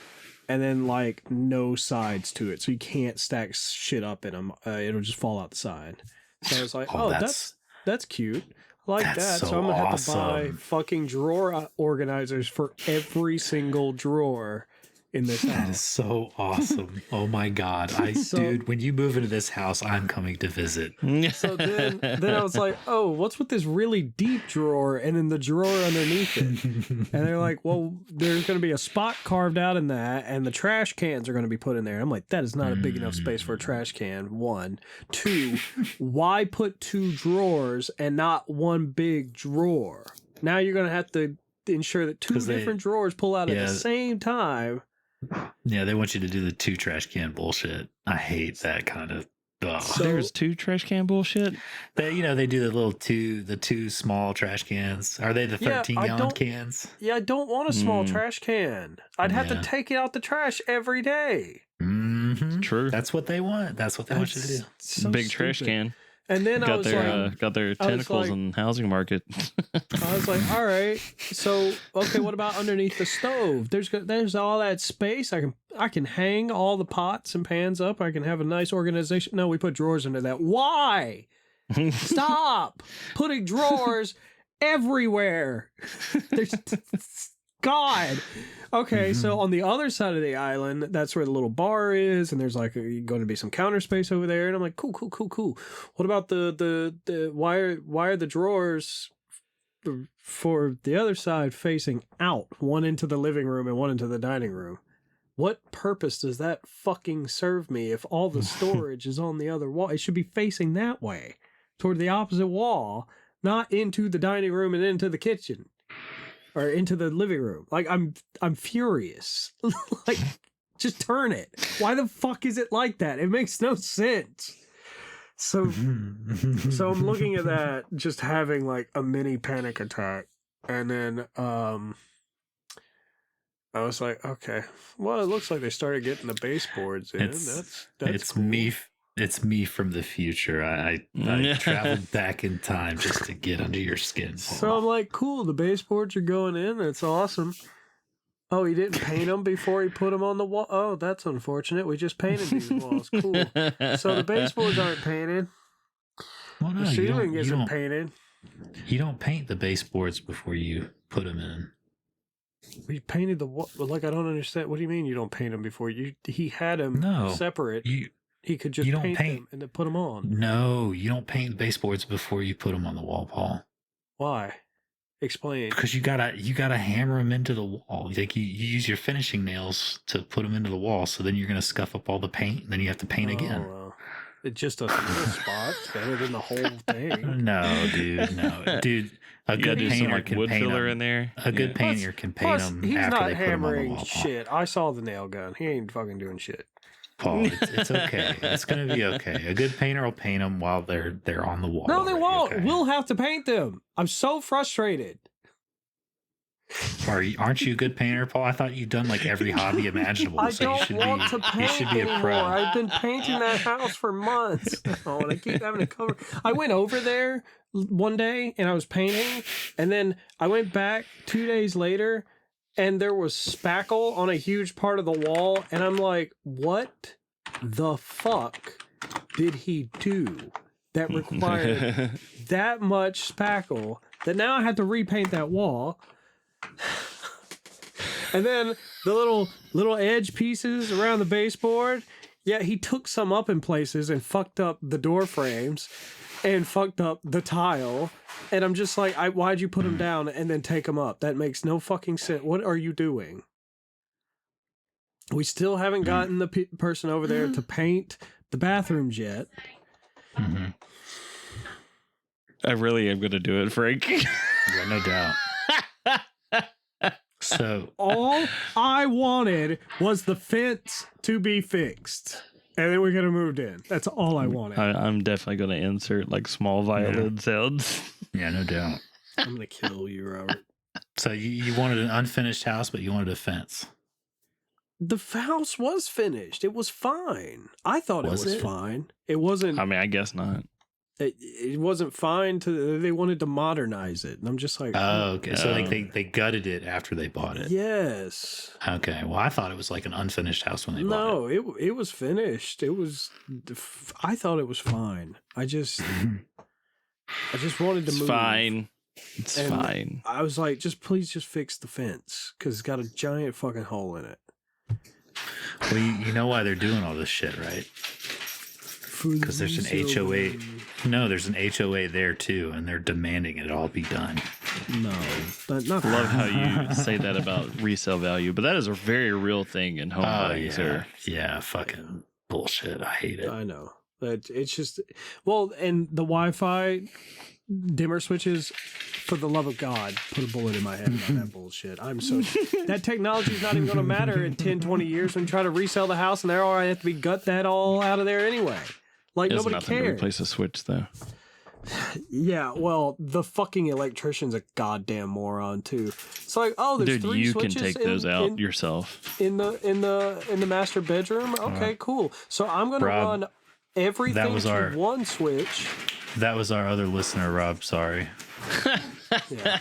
and then like no sides to it, so you can't stack shit up in them. It'll just fall out the side. So I was like, oh, that's cute. I like that. So I'm gonna have to buy fucking drawer organizers for every single drawer in this house. That is so awesome. Oh my God. Dude, when you move into this house, I'm coming to visit. So then I was like, oh, what's with this really deep drawer and then the drawer underneath it? And they're like, well, there's going to be a spot carved out in that and the trash cans are going to be put in there. I'm like, that is not a big enough space for a trash can, 1. 2, why put 2 drawers and not one big drawer? Now you're going to have to ensure that 2 different drawers pull out at the same time. Yeah, they want you to do the 2 trash can bullshit. I hate that kind of. So there's 2 trash can bullshit. They do the 2 small trash cans. Are they the 13-gallon cans? Yeah, I don't want a small trash can. I'd have to take it out the trash every day. Mm-hmm. True. That's what they want. That's what they want you to do. So big stupid. Trash can. And then got their tentacles in the housing market. I was like, all right, so okay, what about underneath the stove? There's all that space. I can hang all the pots and pans up. I can have a nice organization. No, we put drawers under that. Why? Stop putting drawers everywhere. There's God. Okay, so on the other side of the island, that's where the little bar is, and there's like going to be some counter space over there. And I'm like, cool. What about the why are the drawers for the other side facing out, one into the living room and one into the dining room. What purpose does that fucking serve me if all the storage is on the other wall? It should be facing that way, toward the opposite wall, not into the dining room and into the kitchen or into the living room. Like, I'm furious. Like, just turn it. Why the fuck is it like that? It makes no sense. So I'm looking at that, just having like a mini panic attack, and then I was like, okay, well, it looks like they started getting the baseboards in. That's cool. It's me from the future. I traveled back in time just to get under your skin. So I'm like, cool, the baseboards are going in. That's awesome. Oh, he didn't paint them before he put them on the wall. Oh, that's unfortunate. We just painted these walls. Cool. So the baseboards aren't painted. Well, no, the ceiling isn't painted. You don't paint the baseboards before you put them in. We painted the wall. Like, I don't understand. What do you mean you don't paint them before? He had them separate. He could just paint them and then put them on. No, you don't paint the baseboards before you put them on the wall, Paul. Why? Explain. Because you gotta hammer them into the wall. Like you use your finishing nails to put them into the wall. So then you're gonna scuff up all the paint, and then you have to paint again. Well, it's just a little spot. It's better than the whole thing. No, dude. A good painter can wood paint filler them. in there. A good painter can paint them he's after not they put them on the wall. shit. I saw the nail gun. He ain't fucking doing shit. Paul, it's okay. It's gonna be okay. A good painter will paint them while they're on the wall. No, they won't. Okay? We'll have to paint them. I'm so frustrated. Aren't you a good painter, Paul? I thought you'd done like every hobby imaginable. I don't want to paint you should be anymore. a pro. I've been painting that house for months now, and I keep having to cover. I went over there one day and I was painting, and then I went back 2 days later, and there was spackle on a huge part of the wall, and I'm like, what the fuck did he do that required that much spackle that now I had to repaint that wall? And then the little edge pieces around the baseboard, yeah, he took some up in places and fucked up the door frames and fucked up the tile. And I'm just like, why'd you put them down and then take them up? That makes no fucking sense. What are you doing? We still haven't gotten the person over there to paint the bathrooms yet. Mm-hmm. I really am going to do it, Frank. Yeah, no doubt. So all I wanted was the fence to be fixed, and then we could have moved in. That's all I wanted. I'm definitely going to insert like small violin sounds. Yeah, no doubt. I'm going to kill you, Robert. So you wanted an unfinished house, but you wanted a fence. The house was finished. It was fine. I thought it was fine. It wasn't. I mean, I guess not. It wasn't fine. They wanted to modernize it, and I'm just like, oh, okay. So like they gutted it after they bought it. Yes. Okay. Well, I thought it was like an unfinished house when they bought it. No, it was finished. It was. I thought it was fine. I just wanted to move. Fine. It's fine. I was like, please just fix the fence because it's got a giant fucking hole in it. Well, you know why they're doing all this shit, right? Because there's an HOA. No, there's an HOA there too, and they're demanding it all be done. No, not. I love how you say that about resale value, but that is a very real thing in home buying, sir. Yeah, fucking bullshit. I hate it. I know. It's just, well, and the Wi-Fi dimmer switches, for the love of God, put a bullet in my head about that bullshit. That technology is not even going to matter in 10, 20 years when you try to resell the house, and there I have to be gut that all out of there anyway. Like, nobody cares. To replace a switch, though. Yeah, well, the fucking electrician's a goddamn moron too. It's like, oh, there's three switches. Dude, you can take those out yourself. In the master bedroom. Okay, cool. So I'm gonna run everything to one switch. That was our other listener, Rob. Sorry. Yeah.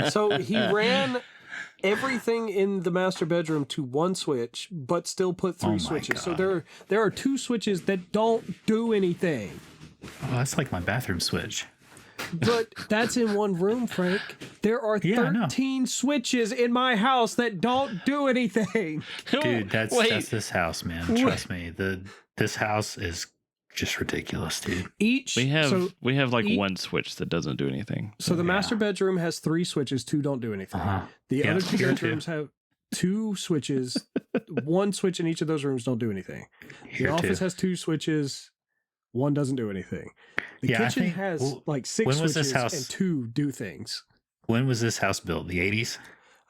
So he ran everything in the master bedroom to one switch, but still put three switches. God. So there are two switches that don't do anything. Oh, that's like my bathroom switch. But that's in one room, Frank. There are 13 switches in my house that don't do anything. Dude, that's this house, man. Trust me. This house is just ridiculous, dude. We have like one switch that doesn't do anything. So the master bedroom has 3 switches, 2 don't do anything. The other 2 bedrooms have 2 switches, 1 switch in each of those rooms don't do anything. The office has 2 switches, 1 doesn't do anything. The kitchen has like 6 switches and 2 do things. When was this house built? The 80s?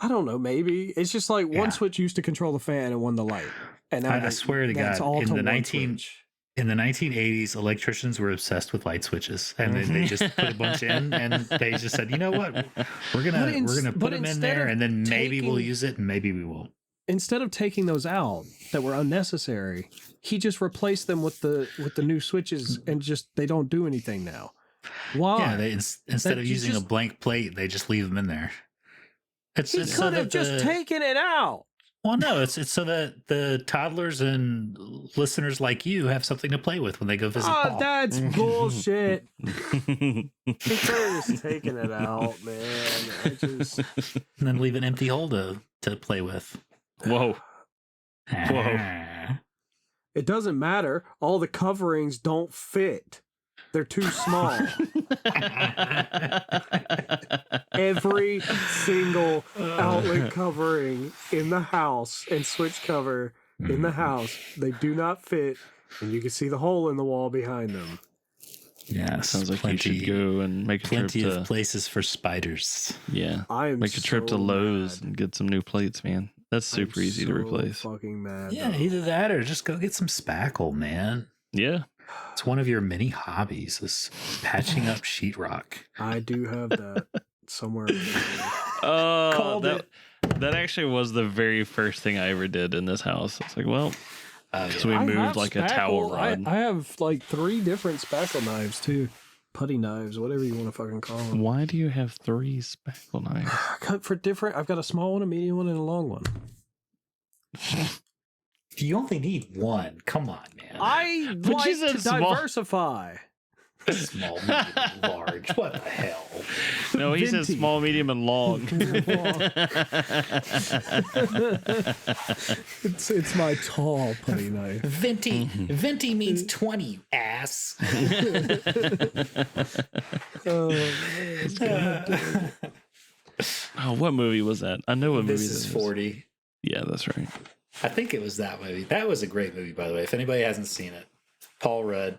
I don't know, maybe. It's just like one switch used to control the fan and one the light. And I swear to God, in the 1980s, electricians were obsessed with light switches, and then they just put a bunch in, and they just said, you know what, we're gonna put them in there, and then maybe we'll use it, and maybe we won't. Instead of taking those out that were unnecessary, he just replaced them with the new switches, and just they don't do anything now. Why? Yeah, instead of using a blank plate, they just leave them in there. He could have just taken it out. Well, no, it's so that the toddlers and listeners like you have something to play with when they go visit Paul. That's bullshit. He could have just taken it out, man. And then leave an empty hole to play with. Whoa. It doesn't matter. All the coverings don't fit. They're too small. Every single outlet covering in the house and switch cover in the house, they do not fit, and you can see the hole in the wall behind them. Yeah, sounds like you should go and make a trip to... Plenty of places for spiders. Yeah, make a trip to Lowe's and get some new plates, man. That's super easy to replace. Fucking mad. Yeah, either that or just go get some spackle, man. Yeah. It's one of your many hobbies is patching up sheetrock. I do have that somewhere. That actually was the very first thing I ever did in this house. It's like, well, so we moved like a towel rod. I have like 3 different spackle knives too. Putty knives, whatever you want to fucking call them. Why do you have 3 spackle knives? Cut for different. I've got a small one, a medium one, and a long one. You only need 1. Come on, man. I like to diversify. Small, medium, and large. What the hell? No, he said small, medium, and long. It's my tall putty knife. Venti. Venti means 20, you ass. Oh, what movie was that? I know what movie this is. 40. Yeah, that's right. I think it was that movie. That was a great movie, by the way. If anybody hasn't seen it, Paul Rudd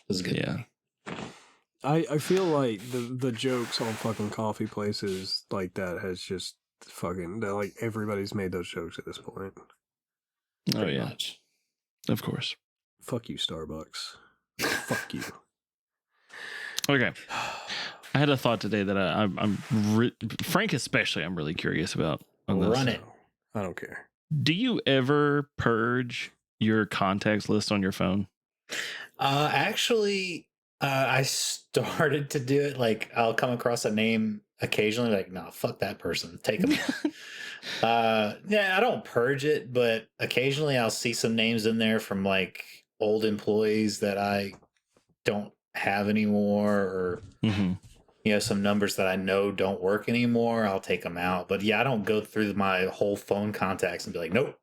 was good. Yeah. I feel like the jokes on fucking coffee places like that has just fucking like everybody's made those jokes at this point. Pretty much. Of course. Fuck you, Starbucks. Fuck you. Okay. I had a thought today that I'm Frank especially I'm really curious about. Run it. I don't care. Do you ever purge your contacts list on your phone? Actually, I started to do it. Like, I'll come across a name occasionally, like, no, fuck that person. Take them. Yeah, I don't purge it, but occasionally I'll see some names in there from like old employees that I don't have anymore, or some numbers that I know don't work anymore. I'll take them out. But yeah, I don't go through my whole phone contacts and be like, nope.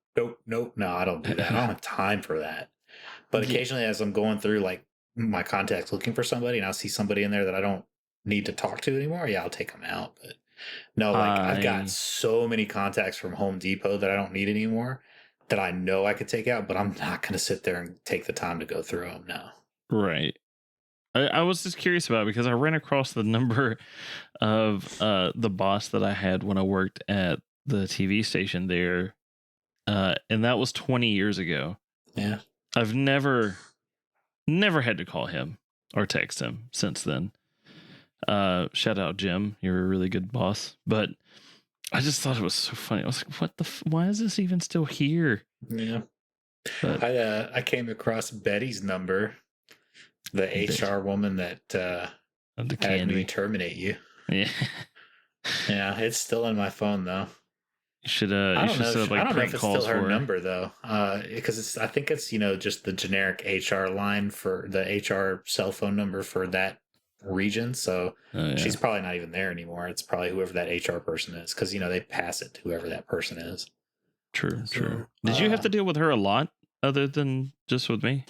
No, I don't do that. I don't have time for that. But occasionally, as I'm going through like my contacts looking for somebody, and I'll see somebody in there that I don't need to talk to anymore, yeah, I'll take them out. But no, like I've got so many contacts from Home Depot that I don't need anymore that I know I could take out, but I'm not going to sit there and take the time to go through them now. Right. I was just curious about it because I ran across the number of the boss that I had when I worked at the TV station there. And that was 20 years ago. Yeah. I've never had to call him or text him since then. Shout out, Jim. You're a really good boss. But I just thought it was so funny. I was like, why is this even still here? Yeah. But, I came across Betty's number, the HR woman that had me terminate you. Yeah. Yeah, it's still in my phone though. You should set up like prank calls it's still her for number though, because I think it's just the generic HR line for the HR cell phone number for that region. So she's probably not even there anymore. It's probably whoever that HR person is, because they pass it to whoever that person is. True. Did you have to deal with her a lot, other than just with me?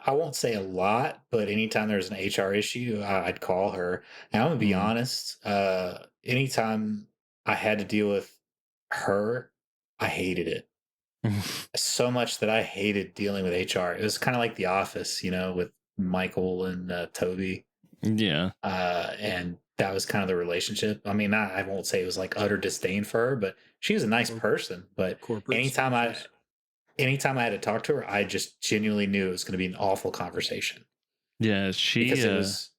I won't say a lot, but anytime there's an HR issue, I'd call her. And I'm gonna be honest. Anytime I had to deal with her, I hated it so much that I hated dealing with HR. It was kind of like The Office, with Michael and Toby. Yeah. And that was kind of the relationship. I mean, I won't say it was like utter disdain for her, but she was a nice person. But anytime I had to talk to her, I just genuinely knew it was going to be an awful conversation. Yeah, because it was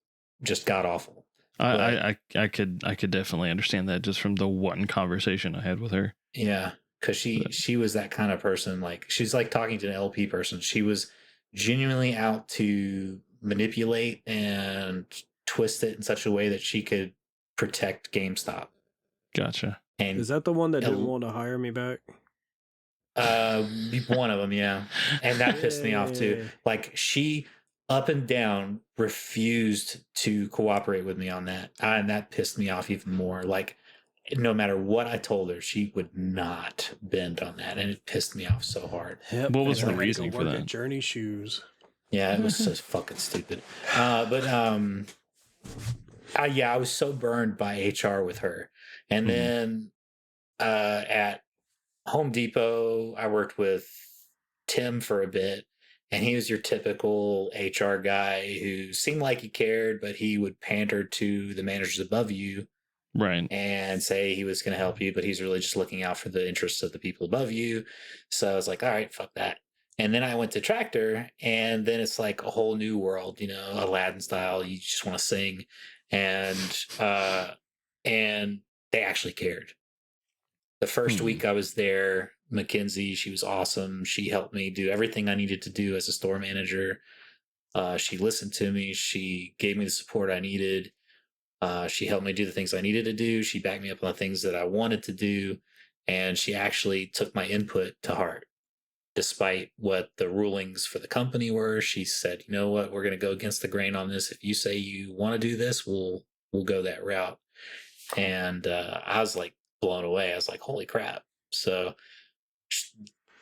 just god awful. I could definitely understand that just from the one conversation I had with her. Yeah, because she was that kind of person. Like, she's like talking to an LP person. She was genuinely out to manipulate and twist it in such a way that she could protect GameStop. Gotcha. And is that the one that didn't want to hire me back? One of them, yeah. And that pissed me off too. Like, she up and down refused to cooperate with me on that. And that pissed me off even more. Like, no matter what I told her, she would not bend on that. And it pissed me off so hard. Yep. What was her reasoning for that? Journey shoes. Yeah, it was so fucking stupid. I was so burned by HR with her. And then at Home Depot, I worked with Tim for a bit, and he was your typical HR guy who seemed like he cared, but he would pander to the managers above you, right, and say he was going to help you, but he's really just looking out for the interests of the people above you. So I was like, all right, fuck that. And then I went to Tractor, and then it's like a whole new world, Aladdin style. You just want to sing, and they actually cared. The first week I was there, Mackenzie, she was awesome. She helped me do everything I needed to do as a store manager. She listened to me. She gave me the support I needed. She helped me do the things I needed to do. She backed me up on the things that I wanted to do. And she actually took my input to heart. Despite what the rulings for the company were, she said, you know what, we're going to go against the grain on this. If you say you want to do this, we'll go that route. And I was like blown away. I was like, holy crap. So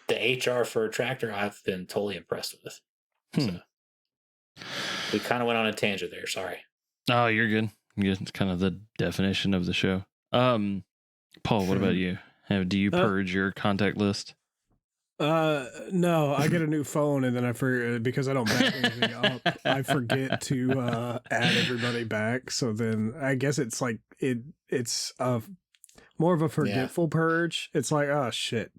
the HR for a Tractor, I've been totally impressed with. So we kind of went on a tangent there. Sorry. Oh, you're good. It's kind of the definition of the show. Paul, what about you? Do you purge your contact list? No, I get a new phone and then I forget, because I don't back anything up, I forget to add everybody back. So then I guess it's like it's more of a forgetful purge. It's like, oh shit.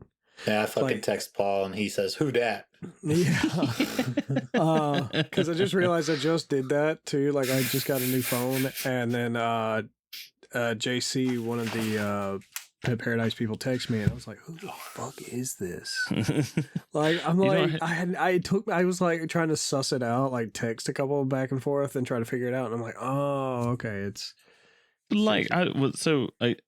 Yeah, I fucking text Paul and he says, "Who dat?" Yeah. Because I just realized I just did that too. Like, I just got a new phone, and then JC, one of the Pet Paradise people, text me, and I was like, "Who the fuck is this?" Like, I'm like, I was like trying to suss it out, like text a couple back and forth and try to figure it out, and I'm like, oh, okay, it's. Like,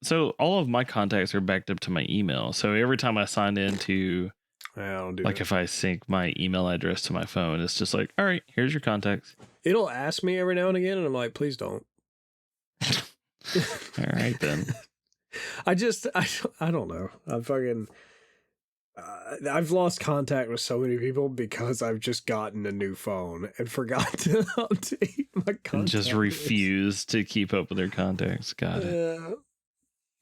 so all of my contacts are backed up to my email. So every time I sign into, if I sync my email address to my phone, it's just like, all right, here's your contacts. It'll ask me every now and again, and I'm like, please don't. All right, then. I don't know. I'm fucking. I've lost contact with so many people because I've just gotten a new phone and forgot to update my contacts. And just refused to keep up with their contacts. Got it.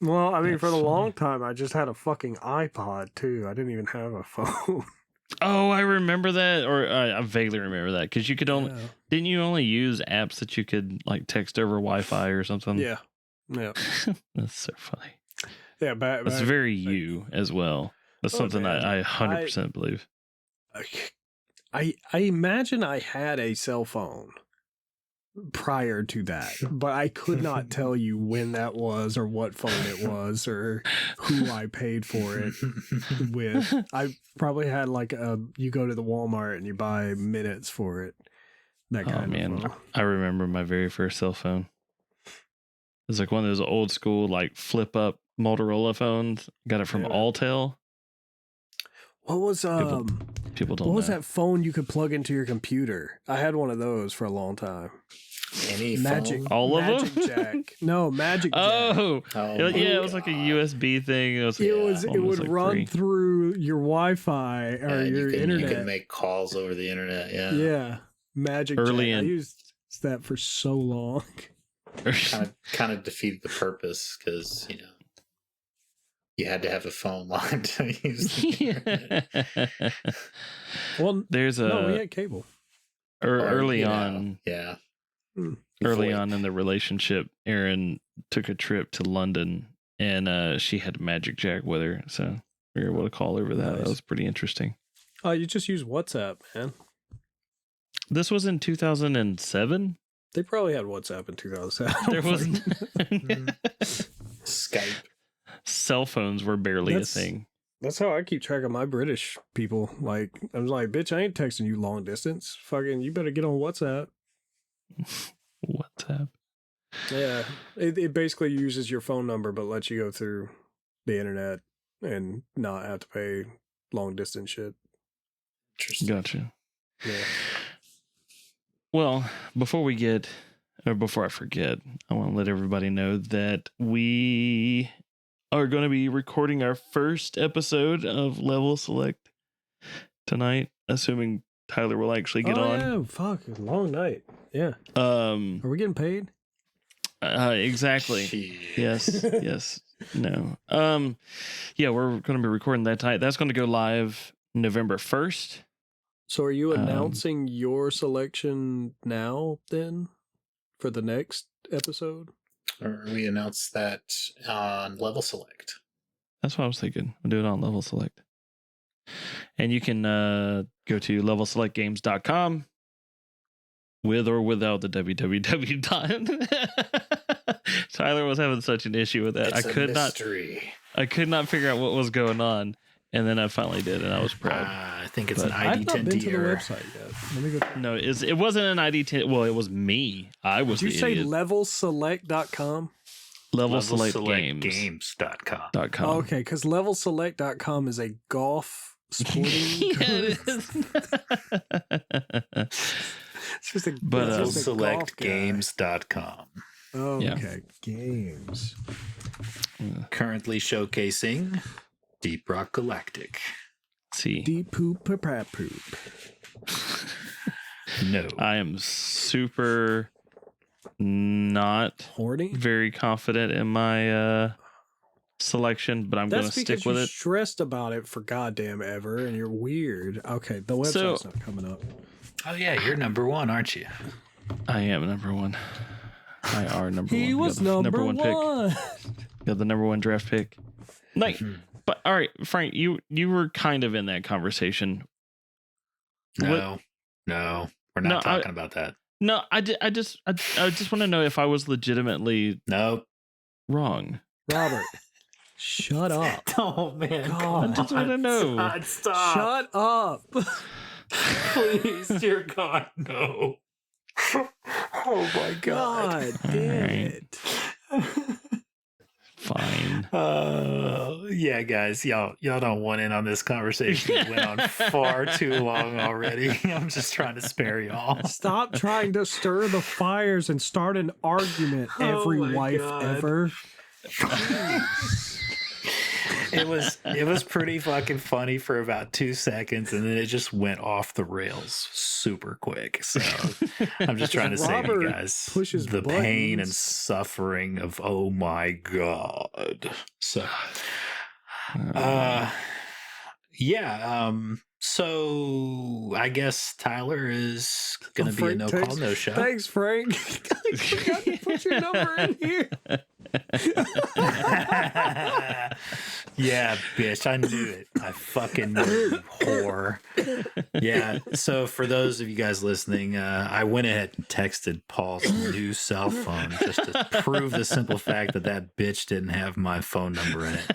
Well, I mean, for the long time, I just had a fucking iPod too. I didn't even have a phone. Oh, I remember that, or I vaguely remember that, because you could only didn't you only use apps that you could like text over Wi-Fi or something? Yeah. That's so funny. Yeah, that's very you as well. That's something I 100% believe. I imagine I had a cell phone prior to that, but I could not tell you when that was or what phone it was or who I paid for it with. I probably had like you go to the Walmart and you buy minutes for it. That kind of phone. I remember my very first cell phone. It was like one of those old school like flip up Motorola phones. Got it from Alltel. What was people don't what was know. that phone you could plug into your computer? I had one of those for a long time. Any Magic, phone? All of Magic them? Jack. No, Magic Jack. Oh, Oh yeah, my it was like a God. USB thing. It was. It would like run free. through your Wi-Fi or Yeah, your you internet. can make calls over the internet. Yeah. Yeah, Magic Early Jack. I in- used that for so long. Kind of defeated the purpose because you had to have a phone line to use the internet. Well, There's a no, we had cable. early Or, on. Yeah. Early VoIP. on in the relationship, Erin took a trip to London, and she had Magic Jack with her, so we were able to call over that. Nice. That was pretty interesting. Oh, you just use WhatsApp, man. This was in 2007. They probably had WhatsApp in 2007. There wasn't. Skype. Cell phones were barely That's- a thing. That's how I keep track of my British people. Like, I was like, bitch, I ain't texting you long distance. Fucking, you better get on WhatsApp. WhatsApp. Yeah. It basically uses your phone number, but lets you go through the internet and not have to pay long distance shit. Interesting. Gotcha. Yeah. Well, before I forget, I want to let everybody know that we are going to be recording our first episode of Level Select tonight, assuming Tyler will actually get on. Yeah, fuck. It's a long night. Yeah. Are we getting paid? Exactly. Shit. Yes. No. Yeah, we're going to be recording that tonight. That's going to go live November 1st. So are you announcing your selection now then for the next episode? Or we announced that on Level Select. That's what I was thinking. I'll do it on Level Select. And you can go to levelselectgames.com with or without the www dot. Tyler was having such an issue with that. It's a mystery. I could not figure out what was going on. And then I finally did, and I was proud. I think it's But an I've not been to ID10 the error. website yet. Let me go. No, it wasn't an ID10. Well, it was me. I was Did you the say idiot. levelselect.com? Levelselectgames.com. Games.com. Oh, okay, because levelselect.com is a golf sporting. Yeah, it is. It's just a, But, it's just a golf guy. Levelselectgames.com. Oh, Yeah. okay, games. Currently showcasing Deep Rock Galactic. See, Deep poop, pap poop. No. I am super not Horny. very confident in my selection, but I'm going to That's stick because with you it. stressed about it for goddamn ever, and you're weird. Okay, the website's not coming up. Oh, yeah, you're number one, aren't you? I am number one. I are number one. He We was got the number one. pick. Got the number one draft pick. Like, but all right, Frank, you were kind of in that conversation. No. No. We're not No, talking about that. No, I just want to know if I was legitimately Nope. wrong. Robert, shut up. Oh, man. God. I just want to know. God, stop. Shut up. Please, dear God, no. Oh, my God. God damn Alright. it. Fine. Yeah, guys, y'all don't want in on this conversation. It went on far too long already. I'm just trying to spare y'all. Stop trying to stir the fires and start an argument, every Oh my wife God. ever. It was pretty fucking funny for about 2 seconds, and then it just went off the rails super quick. So I'm just trying to save you Robert guys pushes the pain and buttons. suffering of oh my God. So so I guess Tyler is gonna be a Frank no takes- call, no show. Thanks, Frank. You forgot to put your number in here. Yeah, bitch, I knew it. I fucking knew it, you whore. Yeah, so for those of you guys listening, I went ahead and texted Paul's new cell phone just to prove the simple fact that that bitch didn't have my phone number in it.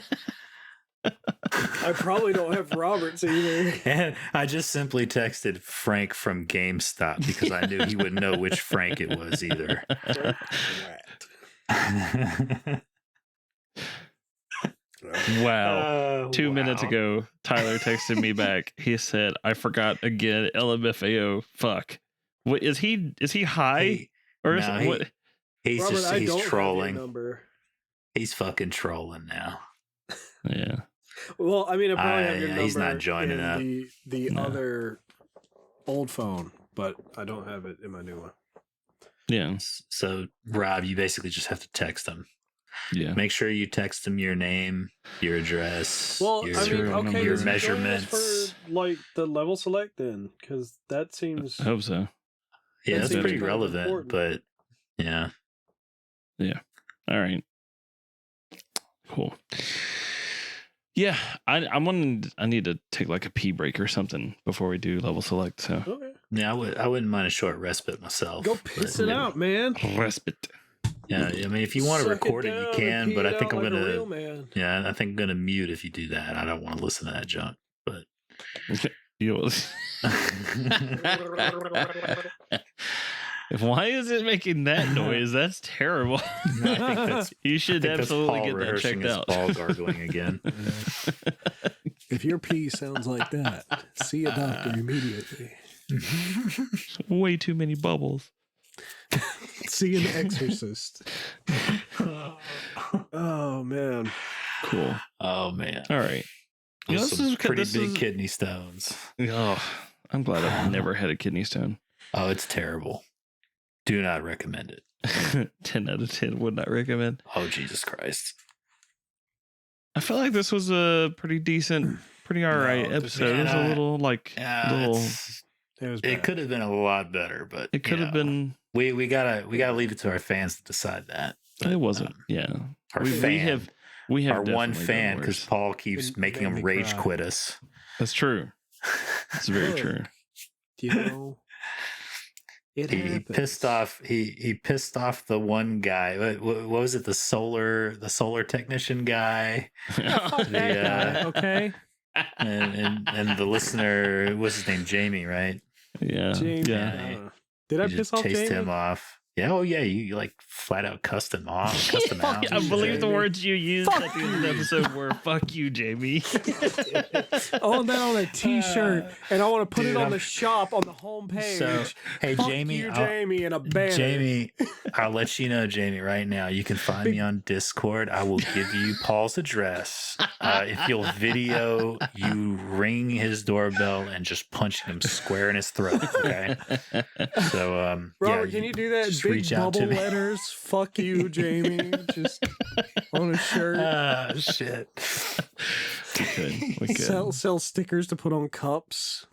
I probably don't have Robert's either. And I just simply texted Frank from GameStop because I knew he wouldn't know which Frank it was either. Wow. 2 minutes Wow. ago, Tyler texted me back. He said, "I forgot again. LMFAO. Fuck. What is he? Is he high Hey, Or is No, what? he's Robert, just I he's don't have trolling. your number. He's fucking trolling now. Yeah. Well, I mean, I probably have your number. He's not joining in up. The No. other old phone, but I don't have it in my new one. Yeah. So, Rob, you basically just have to text him. Yeah. Make sure you text him your name, your address, Well, your, I mean, okay, your is he joining us measurements. for like the level select then, because that seems. I hope so. Yeah, that that's seems pretty kind of relevant, important. but yeah. Yeah. All right. Cool. Yeah, I need to take like a pee break or something before we do level select. So Okay, Yeah, I wouldn't mind a short respite myself. go piss but- it out, man. respite. Yeah, I mean, if you want to Suck record it, you down and can. pee But it I think out I'm like a gonna. real man. Yeah, I think I'm gonna mute if you do that. I don't want to listen to that junk. But Why is it making that noise? That's terrible. No, I think that's. You should I think that's absolutely Paul get that rehearsing checked his out. ball gargling again. If your pee sounds like that, see a doctor immediately. Way too many bubbles. See an exorcist. Oh man. Cool. Oh man! All right. You know, Some pretty this big is- kidney stones. Oh, I'm glad I've never had a kidney stone. Oh, it's terrible. Do not recommend it. 10 out of 10 would not recommend. Oh Jesus Christ! I feel like this was a pretty decent, pretty all right episode. It was a little like It It could have been a lot better, but it could have been. We gotta leave it to our fans to decide that. But, It wasn't. Yeah, our we fan, have our one definitely fan, done because worse. Paul keeps It making made him me rage cry. quit us. That's true. It's very Good. true. You know, it He happens. pissed off. He pissed off the one guy. What was it? The solar technician guy, Fuck that guy, okay? and the listener. What's his name? Jamie, right? Yeah, Jamie. yeah. Did I You piss just off chased Jamie? him off. Yeah. Oh yeah. You like flat out cussed him off. Cussed him out. I believe the Jamie. words you used Fuck at the end of the episode were "fuck you, Jamie." I want that on a T-shirt, and I want to put dude, it on I'm- the shop on the homepage. So, hey, Fuck Jamie, you, Jamie, and a banner. Jamie, I'll let you know, Jamie, right now. You can find me on Discord. I will give you Paul's address. If you'll video you ring his doorbell and just punching him square in his throat. Okay. So, Robert, yeah, can you do that? just Big reach out to bubble me. letters. Fuck you, Jamie. Just on a shirt. Ah, shit. We could. Sell stickers to put on cups.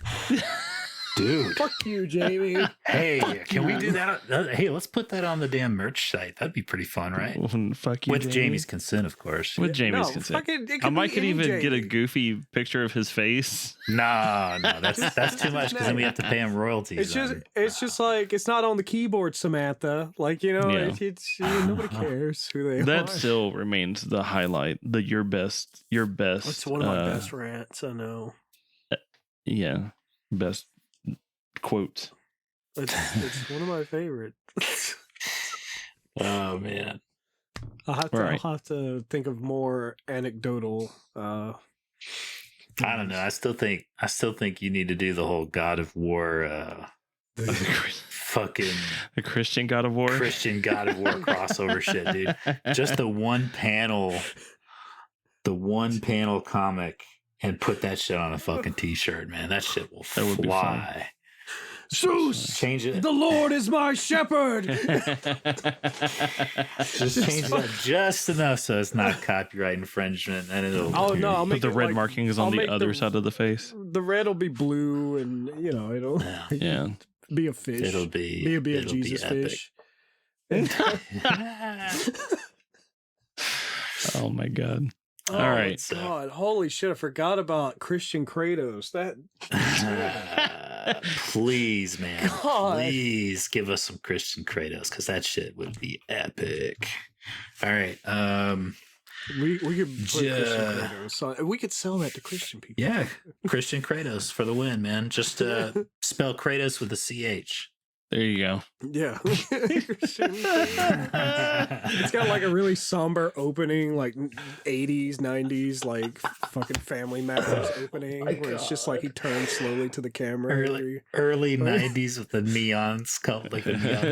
Dude. Fuck you, Jamie. Hey, can we do that? Hey, let's put that on the damn merch site. That'd be pretty fun, right? Fuck you, With Jamie. Jamie's consent, of course. With Jamie's No, consent. fucking- it I could might be could any even get a Jamie. goofy picture of his face. No, that's too much because then we have to pay him royalties. It's just like it's not on the keyboard, Samantha. Like Yeah. nobody cares who they are. That still remains the highlight. Your best. That's one of my best rants. I know. Yeah, best quote. It's one of my favorite. Oh man. Right. I'll have to think of more anecdotal. I don't know. I still think you need to do the whole God of War fucking The Christian God of War. Christian God of War crossover shit, dude. Just the one panel comic and put that shit on a fucking t-shirt, man. That shit will That would be fun. fly. Zeus, Change it. the Lord is my shepherd. Just change that just enough so it's not copyright infringement, and it'll. Oh no! I'll Put make the it red like- markings I'll on the make other side of the face. The red will be blue, and it'll Yeah. be a fish. It'll be. be a it'll Jesus epic. fish. Oh my god. Oh, All right. God, holy shit! I forgot about Kristian Chratos. That Please, man. God. Please give us some Kristian Chratos because that shit would be epic. All right. we could put Ja- Kristian Chratos on. We could sell that to Christian people. Yeah, Kristian Chratos for the win, man. Just spell Kratos with a CH. There you go. Yeah. It's got like a really somber opening, like 80s, 90s, like fucking Family Matters opening, where it's just like he turns slowly to the camera. Early 90s with the neon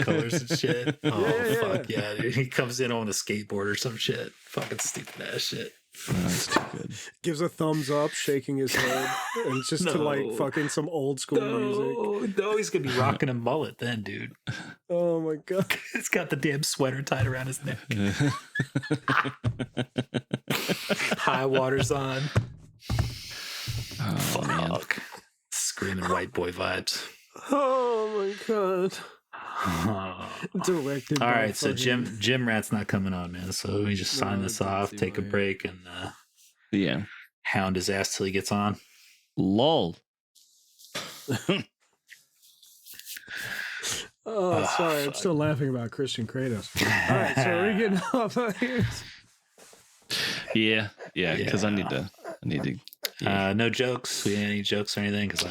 colors and shit. Oh, fuck yeah, dude. He comes in on a skateboard or some shit. Fucking stupid ass shit. That's too good. Gives a thumbs up, shaking his head, and it's just to like fucking some old school music. No, he's gonna be rocking a mullet then, dude. Oh my god. He's got the damn sweater tied around his neck. High waters on. Oh, Fuck. man. Screaming white boy vibes. Oh my god. Directed. All right, so Jim Rat's not coming on, man. So we just sign this off, take a break, and hound his ass till he gets on. Lol. Oh, sorry, I'm still laughing about Kristian Chratos. All right, so are we getting off of here? Yeah, because I need to. No jokes. We any jokes or anything? Because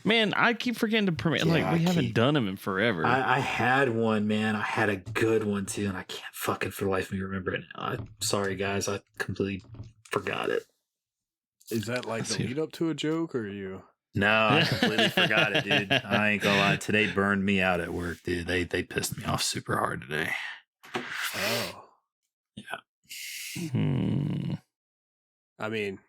man, I keep forgetting to permit. We haven't done them in forever. I had one, man. I had a good one too, and I can't fucking for the life of me remember it now. I'm sorry, guys. I completely forgot it. Is that like the lead up to a joke, or you? No, I completely forgot it, dude. I ain't gonna lie. Today burned me out at work, dude. They pissed me off super hard today. Oh, yeah. I mean,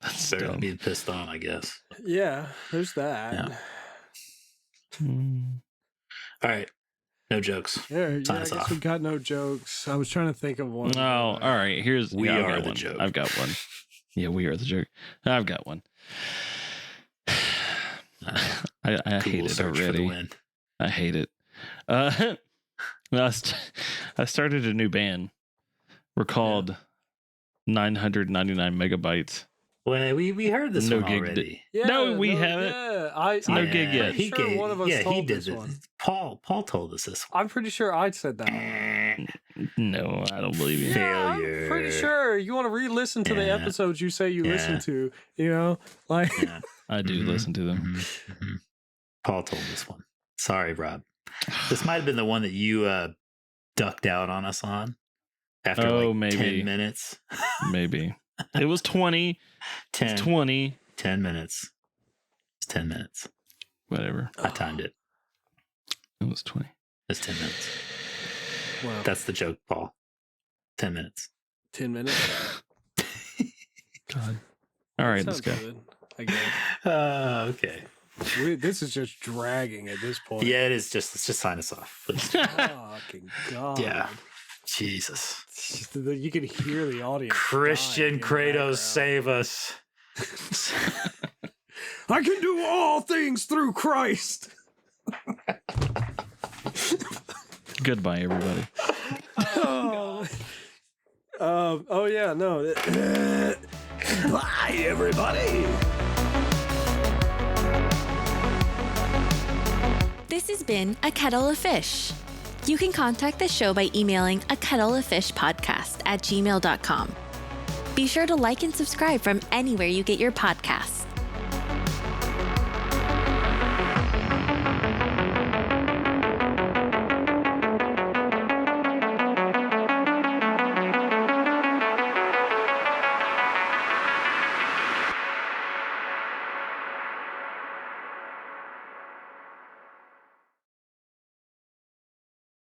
that's better than being pissed on, I guess. Yeah, there's that. Yeah. All right, no jokes. Yeah, I guess we got no jokes. I was trying to think of one. Oh, all right. Here's we are the one. joke. I've got one. Yeah, we are the joke. I've got one. I hate it already. I hate it. I started a new band. We're called 999 Megabytes. Well, we heard this one already. No, we haven't. Yeah, no gig yet. He sure one of us told he did this one. Paul told us this one. I'm pretty sure I said that. No, I don't believe you. Failure. I'm pretty sure. You want to re-listen to the episodes you say you listen to, you know? Like I do listen to them. Mm-hmm. Paul told this one. Sorry, Rob. This might have been the one that you ducked out on us on after maybe 10 minutes. Maybe. It was 20. 10 minutes. It's 10 minutes. Whatever. I timed it. It was 20. It's 10 minutes. Wow. That's the joke, Paul. 10 minutes. 10 minutes? God. All right, let's go. Good, I guess. Okay. This is just dragging at this point. Yeah, it is. Let's just sign us off, please. Fucking God. Yeah. Jesus. You can hear the audience. Kristian Chratos, save us. I can do all things through Christ. Goodbye, everybody. Oh yeah, no. Bye, everybody. This has been A Kettle of Fish. You can contact the show by emailing akettleoffishpodcast@gmail.com. Be sure to like and subscribe from anywhere you get your podcasts.